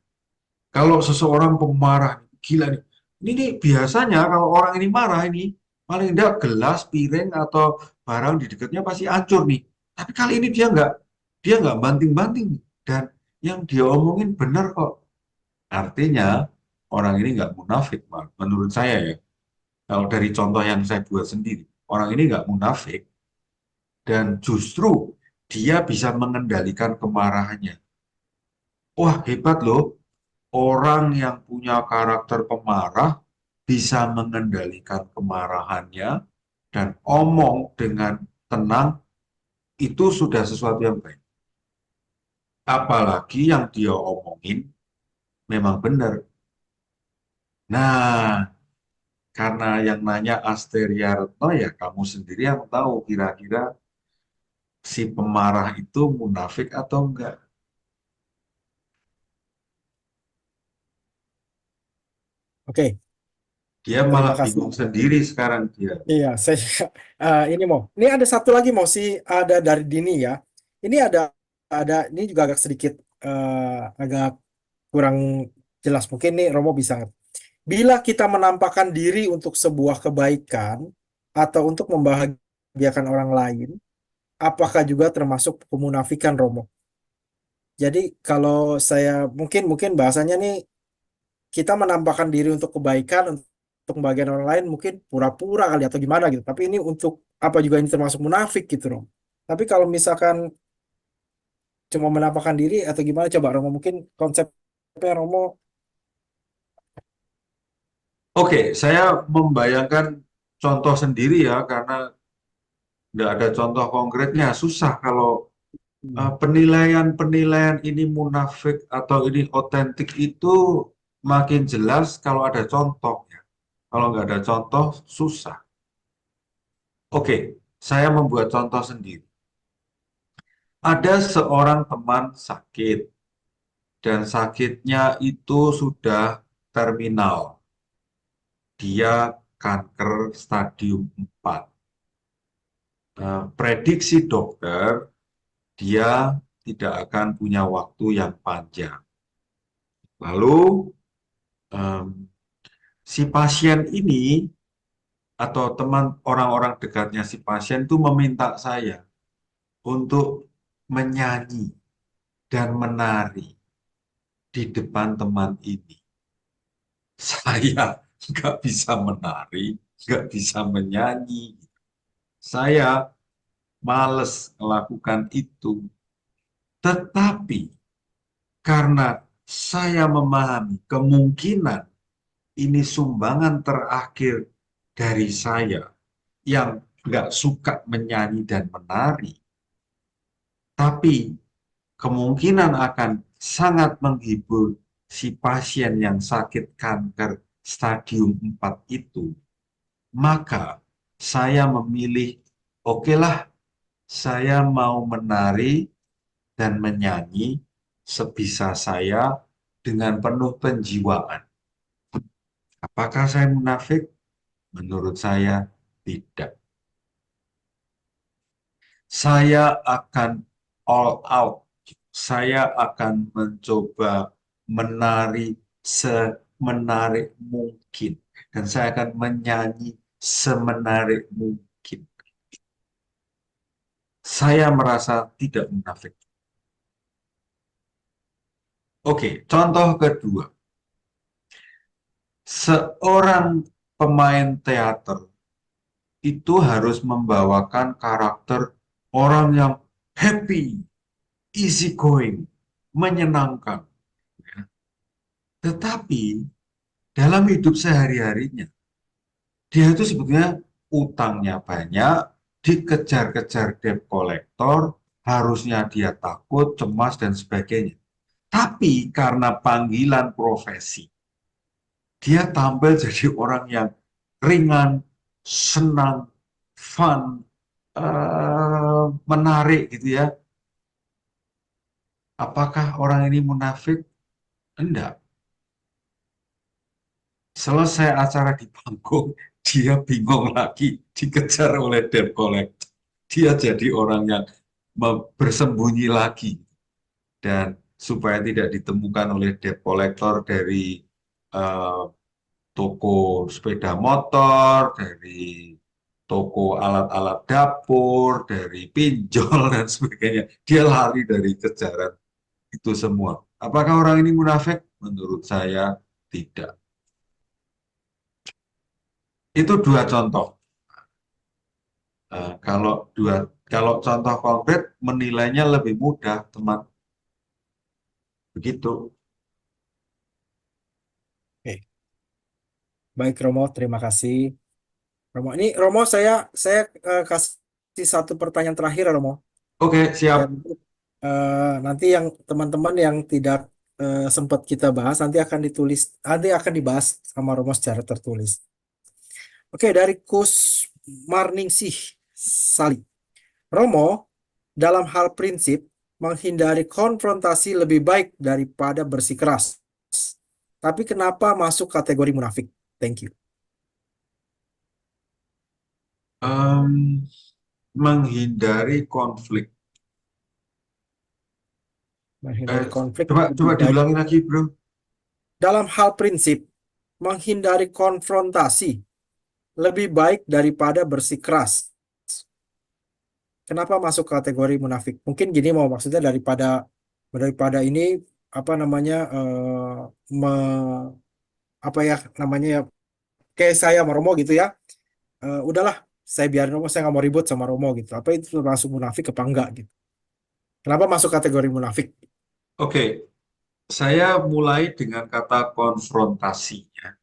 Kalau seseorang pemarah, gila nih, Ini nih biasanya kalau orang ini marah ini paling enggak gelas, piring atau barang di dekatnya pasti hancur nih. Tapi kali ini dia nggak banting-banting dan yang dia omongin benar kok. Artinya orang ini nggak munafik, Pak. Menurut saya ya. Kalau dari contoh yang saya buat sendiri, orang ini nggak munafik dan justru dia bisa mengendalikan kemarahannya. Wah, hebat loh. Orang yang punya karakter pemarah bisa mengendalikan kemarahannya dan omong dengan tenang, itu sudah sesuatu yang baik. Apalagi yang dia omongin memang benar. Nah, karena yang nanya Asteria Retno, ya kamu sendiri yang tahu kira-kira si pemarah itu munafik atau enggak. Oke, Dia terima malah kasih. bingung sendiri sekarang dia. Iya, saya ini mau. Ini ada satu lagi mau sih, ada dari Dini ya. Ini ada ini juga agak sedikit agak kurang jelas. Mungkin nih Romo bisa ngerti. Bila kita menampakkan diri untuk sebuah kebaikan atau untuk membahagiakan orang lain, apakah juga termasuk kemunafikan, Romo? Jadi kalau saya mungkin mungkin bahasanya nih, kita menampakkan diri untuk kebaikan, untuk membagian orang lain, mungkin pura-pura kali atau gimana gitu. Tapi ini untuk apa juga ini termasuk munafik gitu, Romo. Tapi kalau misalkan cuma menampakkan diri atau gimana, coba Romo mungkin konsepnya Romo. Oke, saya membayangkan contoh sendiri ya, karena nggak ada contoh konkretnya. Susah kalau penilaian-penilaian ini munafik atau ini otentik itu makin jelas kalau ada contoh ya. Kalau nggak ada contoh, susah. Oke, saya membuat contoh sendiri. Ada seorang teman sakit, dan sakitnya itu sudah terminal. Dia kanker stadium 4. Prediksi dokter, dia tidak akan punya waktu yang panjang. Lalu, em, si pasien ini atau teman orang-orang dekatnya si pasien itu meminta saya untuk menyanyi dan menari di depan teman ini. Saya nggak bisa menari, nggak bisa menyanyi. Saya males melakukan itu. Tetapi karena saya memahami kemungkinan ini sumbangan terakhir dari saya yang nggak suka menyanyi dan menari, tapi kemungkinan akan sangat menghibur si pasien yang sakit kanker stadium 4 itu, maka saya memilih, okelah, saya mau menari dan menyanyi sebisa saya dengan penuh penjiwaan. Apakah saya munafik? Menurut saya tidak. Saya akan all out. Saya akan mencoba menari semenarik mungkin. Dan saya akan menyanyi semenarik mungkin. Saya merasa tidak munafik. Oke, contoh kedua. Seorang pemain teater itu harus membawakan karakter orang yang happy, easy going, menyenangkan. Tetapi dalam hidup sehari-harinya, dia itu sebetulnya utangnya banyak, dikejar-kejar debt collector, harusnya dia takut, cemas, dan sebagainya. Tapi karena panggilan profesi, dia tampil jadi orang yang ringan, senang, fun, menarik gitu ya. Apakah orang ini munafik? Enggak. Selesai acara di panggung, dia bingung lagi, dikejar oleh debt collector. Dia jadi orang yang bersembunyi lagi. Dan supaya tidak ditemukan oleh debt collector dari uh, toko sepeda motor, dari toko alat-alat dapur, dari pinjol dan sebagainya. Dia lari dari kejaran itu semua. Apakah orang ini munafik? Menurut saya tidak. Itu dua contoh. Kalau contoh konkret menilainya lebih mudah, teman. Begitu. Oke. Baik Romo, terima kasih. Romo, ini Romo saya kasih satu pertanyaan terakhir Romo. Oke, Ya, siap. nanti yang teman-teman yang tidak sempat kita bahas nanti akan dibahas sama Romo secara tertulis. Oke, dari Kus Marningsih Sali. Romo, dalam hal prinsip, menghindari konfrontasi lebih baik daripada bersikeras. Tapi kenapa masuk kategori munafik? Thank you. Em, menghindari konflik. Menghindari konflik Coba lebih baik. diulangi lagi, bro. Dalam hal prinsip, menghindari konfrontasi lebih baik daripada bersikeras. Kenapa masuk kategori munafik? Mungkin gini mau maksudnya daripada ini apa namanya apa ya namanya ya kayak saya sama Romo gitu ya. Udahlah, saya biarin Romo, saya nggak mau ribut sama Romo gitu. Apa itu masuk munafik apa enggak gitu? Kenapa masuk kategori munafik? Oke, saya mulai dengan kata konfrontasinya.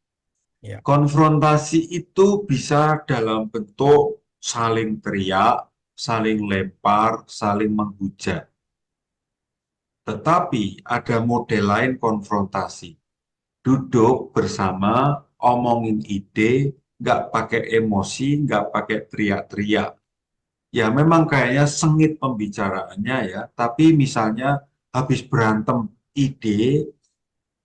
Ya, Konfrontasi itu bisa dalam bentuk saling teriak, saling lempar, saling menghujat. Tetapi ada model lain konfrontasi. Duduk bersama, omongin ide, nggak pakai emosi, nggak pakai teriak-teriak. Ya memang kayaknya sengit pembicaraannya ya, tapi misalnya habis berantem ide,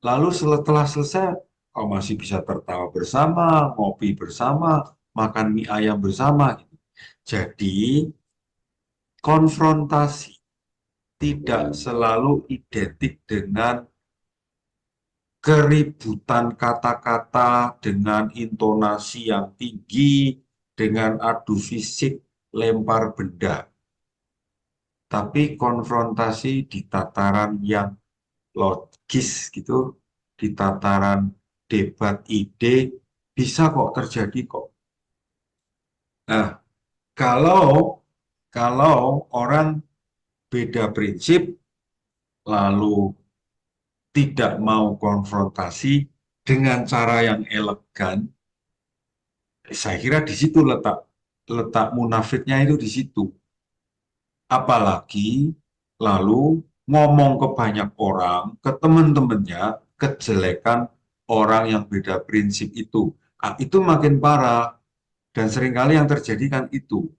lalu setelah selesai, oh masih bisa tertawa bersama, ngopi bersama, makan mie ayam bersama. Gitu. Jadi konfrontasi tidak selalu identik dengan keributan kata-kata, dengan intonasi yang tinggi, dengan adu fisik, lempar benda. Tapi konfrontasi di tataran yang logis gitu, di tataran debat ide, bisa kok terjadi kok. Nah, kalau kalau orang beda prinsip, lalu tidak mau konfrontasi dengan cara yang elegan, saya kira di situ letak letak munafiknya itu di situ. Apalagi lalu ngomong ke banyak orang, ke teman-temannya, kejelekan orang yang beda prinsip itu. Ah, itu makin parah. Dan seringkali yang terjadi kan itu.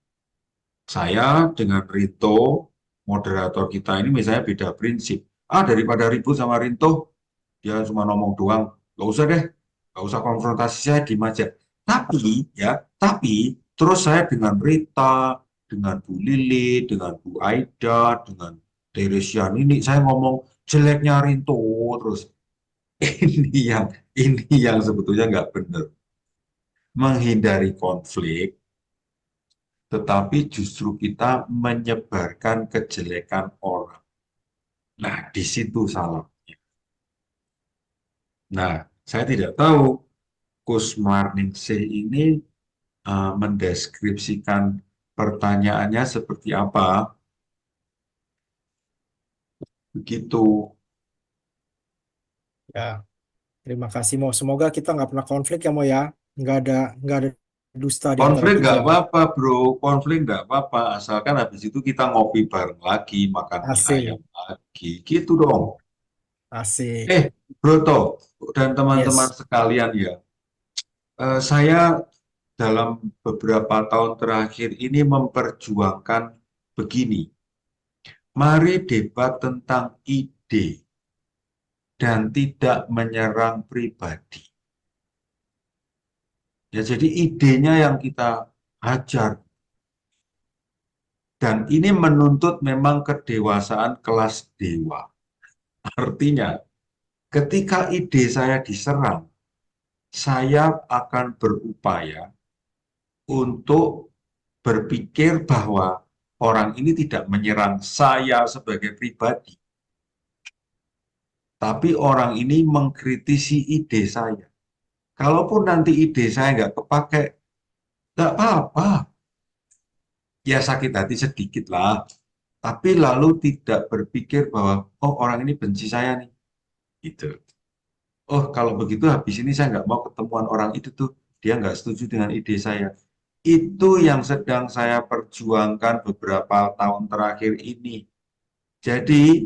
Saya dengan Rito, moderator kita ini misalnya beda prinsip. Ah, daripada ribut sama Rinto, dia cuma ngomong doang. Gak usah deh, gak usah konfrontasi, saya diem aja. Tapi terus saya dengan Rita, dengan Bu Lili, dengan Bu Aida, dengan Teresian ini, saya ngomong jeleknya Rinto terus. Ini yang sebetulnya nggak benar. Menghindari konflik, tetapi justru kita menyebarkan kejelekan orang. Nah, di situ salahnya. Nah, saya tidak tahu Kus Marningsih ini mendeskripsikan pertanyaannya seperti apa. Begitu. ya. Terima kasih Mo. Semoga kita nggak pernah konflik ya Mo ya. Nggak ada dusta di antara Konflik kita. nggak apa-apa, bro. Konflik nggak apa-apa. Asalkan habis itu kita ngopi bareng lagi, makan mie ayam Asik, lagi. Gitu dong. asik. Broto dan teman-teman Yes. sekalian ya. Saya dalam beberapa tahun terakhir ini memperjuangkan begini. Mari debat tentang ide dan tidak menyerang pribadi. Ya, jadi idenya yang kita hajar. Dan ini menuntut memang kedewasaan kelas dewa. Artinya, ketika ide saya diserang, saya akan berupaya untuk berpikir bahwa orang ini tidak menyerang saya sebagai pribadi, tapi orang ini mengkritisi ide saya. Kalaupun nanti ide saya nggak kepakai, nggak apa-apa. Ya sakit hati sedikit lah. Tapi lalu tidak berpikir bahwa, oh orang ini benci saya nih. Gitu. Oh kalau begitu habis ini saya nggak mau ketemuan orang itu tuh. Dia nggak setuju dengan ide saya. Itu yang sedang saya perjuangkan beberapa tahun terakhir ini. Jadi,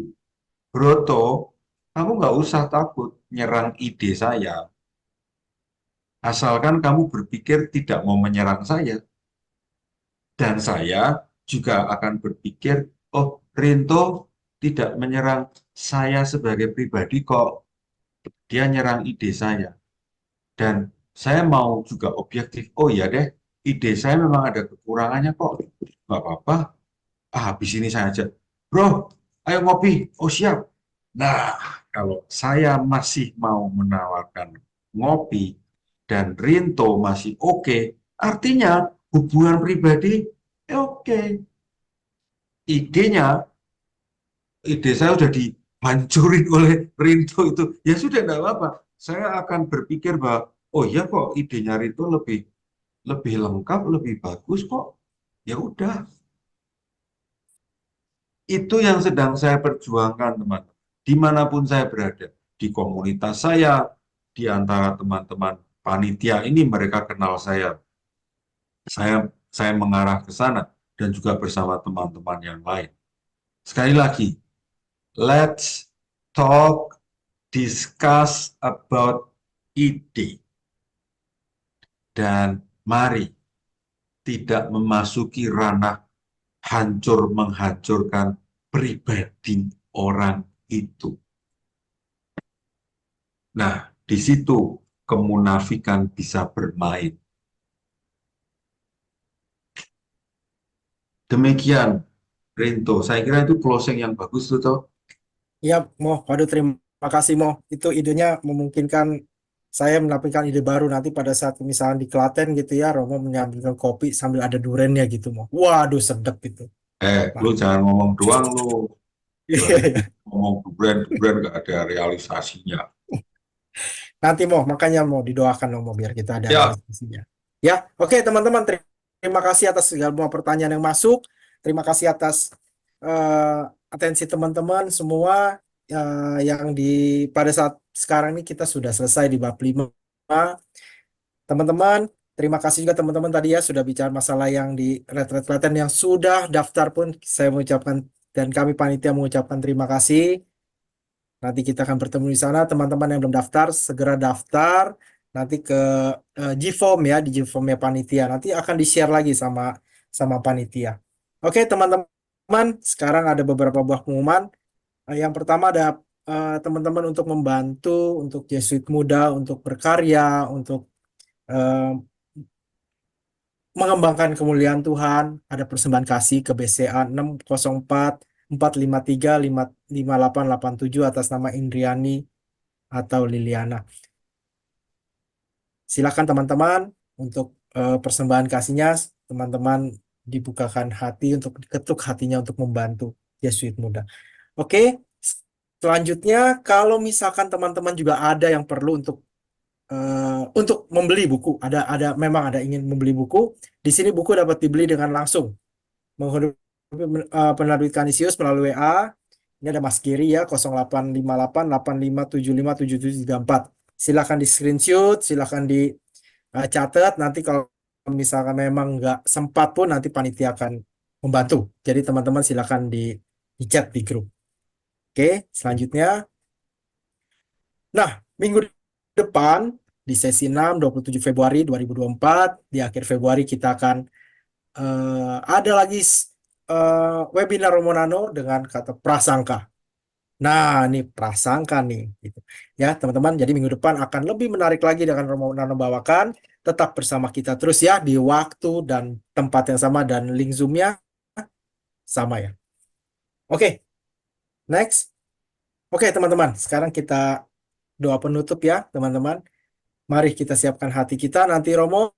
Broto, kamu nggak usah takut nyerang ide saya. Asalkan kamu berpikir tidak mau menyerang saya. Dan saya juga akan berpikir, oh Rinto tidak menyerang saya sebagai pribadi kok. Dia nyerang ide saya. Dan saya mau juga objektif. Oh ya deh, ide saya memang ada kekurangannya kok. Nggak apa-apa. Ah, habis ini saya aja. Bro, ayo ngopi. Oh siap. Nah, kalau saya masih mau menawarkan ngopi dan Rinto masih oke, artinya hubungan pribadi oke. Idenya, ide saya udah dihancurin oleh Rinto itu. Ya sudah, enggak apa-apa. Saya akan berpikir bahwa, oh iya kok idenya Rinto lebih lebih lengkap, lebih bagus kok. Ya udah, itu yang sedang saya perjuangkan, teman-teman. Dimanapun saya berada, di komunitas saya, di antara teman-teman panitia ini, mereka kenal saya. Saya mengarah ke sana dan juga bersama teman-teman yang lain. Sekali lagi, let's talk, discuss about ide. Dan mari tidak memasuki ranah hancur menghancurkan pribadi orang itu. Nah, di situ kemunafikan bisa bermain. Demikian, Rinto. Saya kira itu closing yang bagus tuh, toh. Ya, Mo. Waduh, terima kasih, Mo. Itu idenya memungkinkan saya mendapatkan ide baru nanti pada saat misalnya di Klaten gitu ya, Romo mengambilkan kopi sambil ada durennya gitu, Mo. Waduh, sedap itu. Lu Mantap. jangan ngomong doang lu. Iya, Dari iya. ngomong duren nggak ada realisasinya. Nanti Mo, makanya mau didoakan dong Mo biar kita ada Ya, realisasinya. Ya, oke teman-teman, terima kasih atas segala pertanyaan yang masuk. Terima kasih atas atensi teman-teman semua yang di pada saat sekarang ini kita sudah selesai di bab 5. Teman-teman, terima kasih juga teman-teman tadi ya sudah bicara masalah yang di retret Klaten yang sudah daftar pun saya mengucapkan dan kami panitia mengucapkan terima kasih. Nanti kita akan bertemu di sana. Teman-teman yang belum daftar, segera daftar. Nanti ke Gform ya, di Gform-nya panitia. Nanti akan di-share lagi sama panitia. Oke, teman-teman, sekarang ada beberapa buah pengumuman. Yang pertama ada teman-teman untuk membantu, untuk Jesuit Muda, untuk berkarya, untuk eh, mengembangkan kemuliaan Tuhan. Ada persembahan kasih ke BCA 604 453 5887 atas nama Indriani atau Liliana. Silakan teman-teman untuk persembahan kasihnya, teman-teman dibukakan hati untuk diketuk hatinya untuk membantu Yesuit Muda. Oke, selanjutnya kalau misalkan teman-teman juga ada yang perlu untuk membeli buku, ada memang ada ingin membeli buku, di sini buku dapat dibeli dengan langsung menghubungi penerbit Kanisius melalui WA. Ini ada Mas Giri ya 0858 8575 7734. Silakan di screenshot, silakan dicatat. Nanti kalau misalkan memang nggak sempat pun nanti panitia akan membantu. Jadi teman-teman silakan di chat di grup. Oke, selanjutnya. Nah, minggu depan di sesi 6 27 Februari 2024 di akhir Februari kita akan ada lagi webinar Romo Nano dengan kata prasangka. Nah, ini prasangka nih, gitu. Ya, teman-teman. Jadi minggu depan akan lebih menarik lagi dengan Romo Nano bawakan. Tetap bersama kita terus ya di waktu dan tempat yang sama dan link Zoom-nya sama ya. Oke, next. Oke, teman-teman. Sekarang kita doa penutup ya, teman-teman. Mari kita siapkan hati kita. Nanti Romo,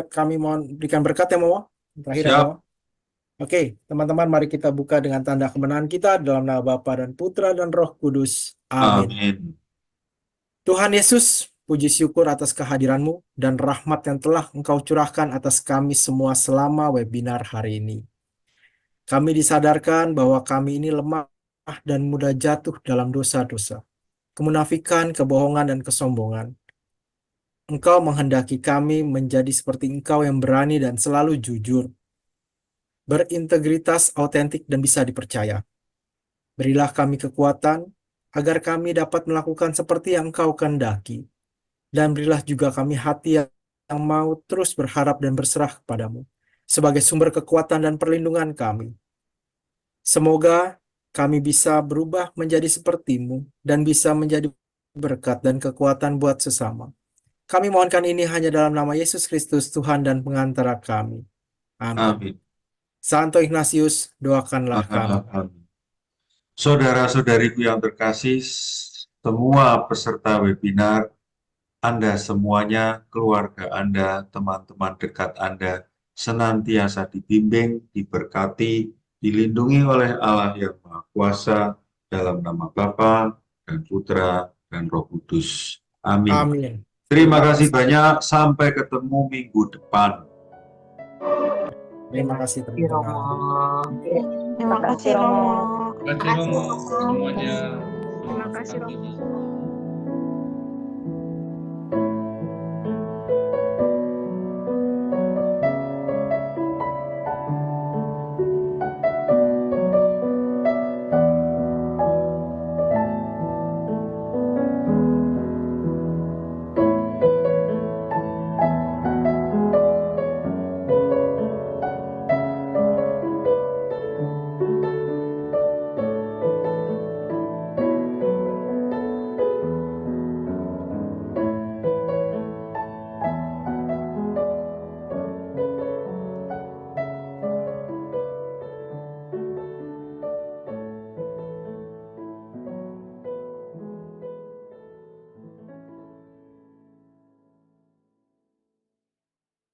kami mohon berikan berkat ya Romo. Terakhir ya Siap. Romo. Oke, teman-teman, mari kita buka dengan tanda kemenangan kita dalam nama Bapa dan Putra dan Roh Kudus. Amin. Amin. Tuhan Yesus, puji syukur atas kehadiran-Mu dan rahmat yang telah Engkau curahkan atas kami semua selama webinar hari ini. Kami disadarkan bahwa kami ini lemah dan mudah jatuh dalam dosa-dosa, kemunafikan, kebohongan, dan kesombongan. Engkau menghendaki kami menjadi seperti Engkau yang berani dan selalu jujur, berintegritas, autentik, dan bisa dipercaya. Berilah kami kekuatan agar kami dapat melakukan seperti yang Engkau kehendaki. Dan berilah juga kami hati yang mau terus berharap dan berserah kepadamu sebagai sumber kekuatan dan perlindungan kami. Semoga kami bisa berubah menjadi seperti-Mu dan bisa menjadi berkat dan kekuatan buat sesama. Kami mohonkan ini hanya dalam nama Yesus Kristus, Tuhan dan pengantara kami. Amin. Amin. Santo Ignatius, doakanlah kami. Amin. Saudara-saudariku yang terkasih, semua peserta webinar, Anda semuanya, keluarga Anda, teman-teman dekat Anda, senantiasa dibimbing, diberkati, dilindungi oleh Allah yang Maha Kuasa, dalam nama Bapa dan Putra dan Roh Kudus. Amin. Amin. Terima kasih banyak, sampai ketemu minggu depan. Terima kasih Iya, teman-teman. Romo. Terima kasih Romo. Terima kasih Romo semuanya. Terima kasih, Selamat Romo. pagi.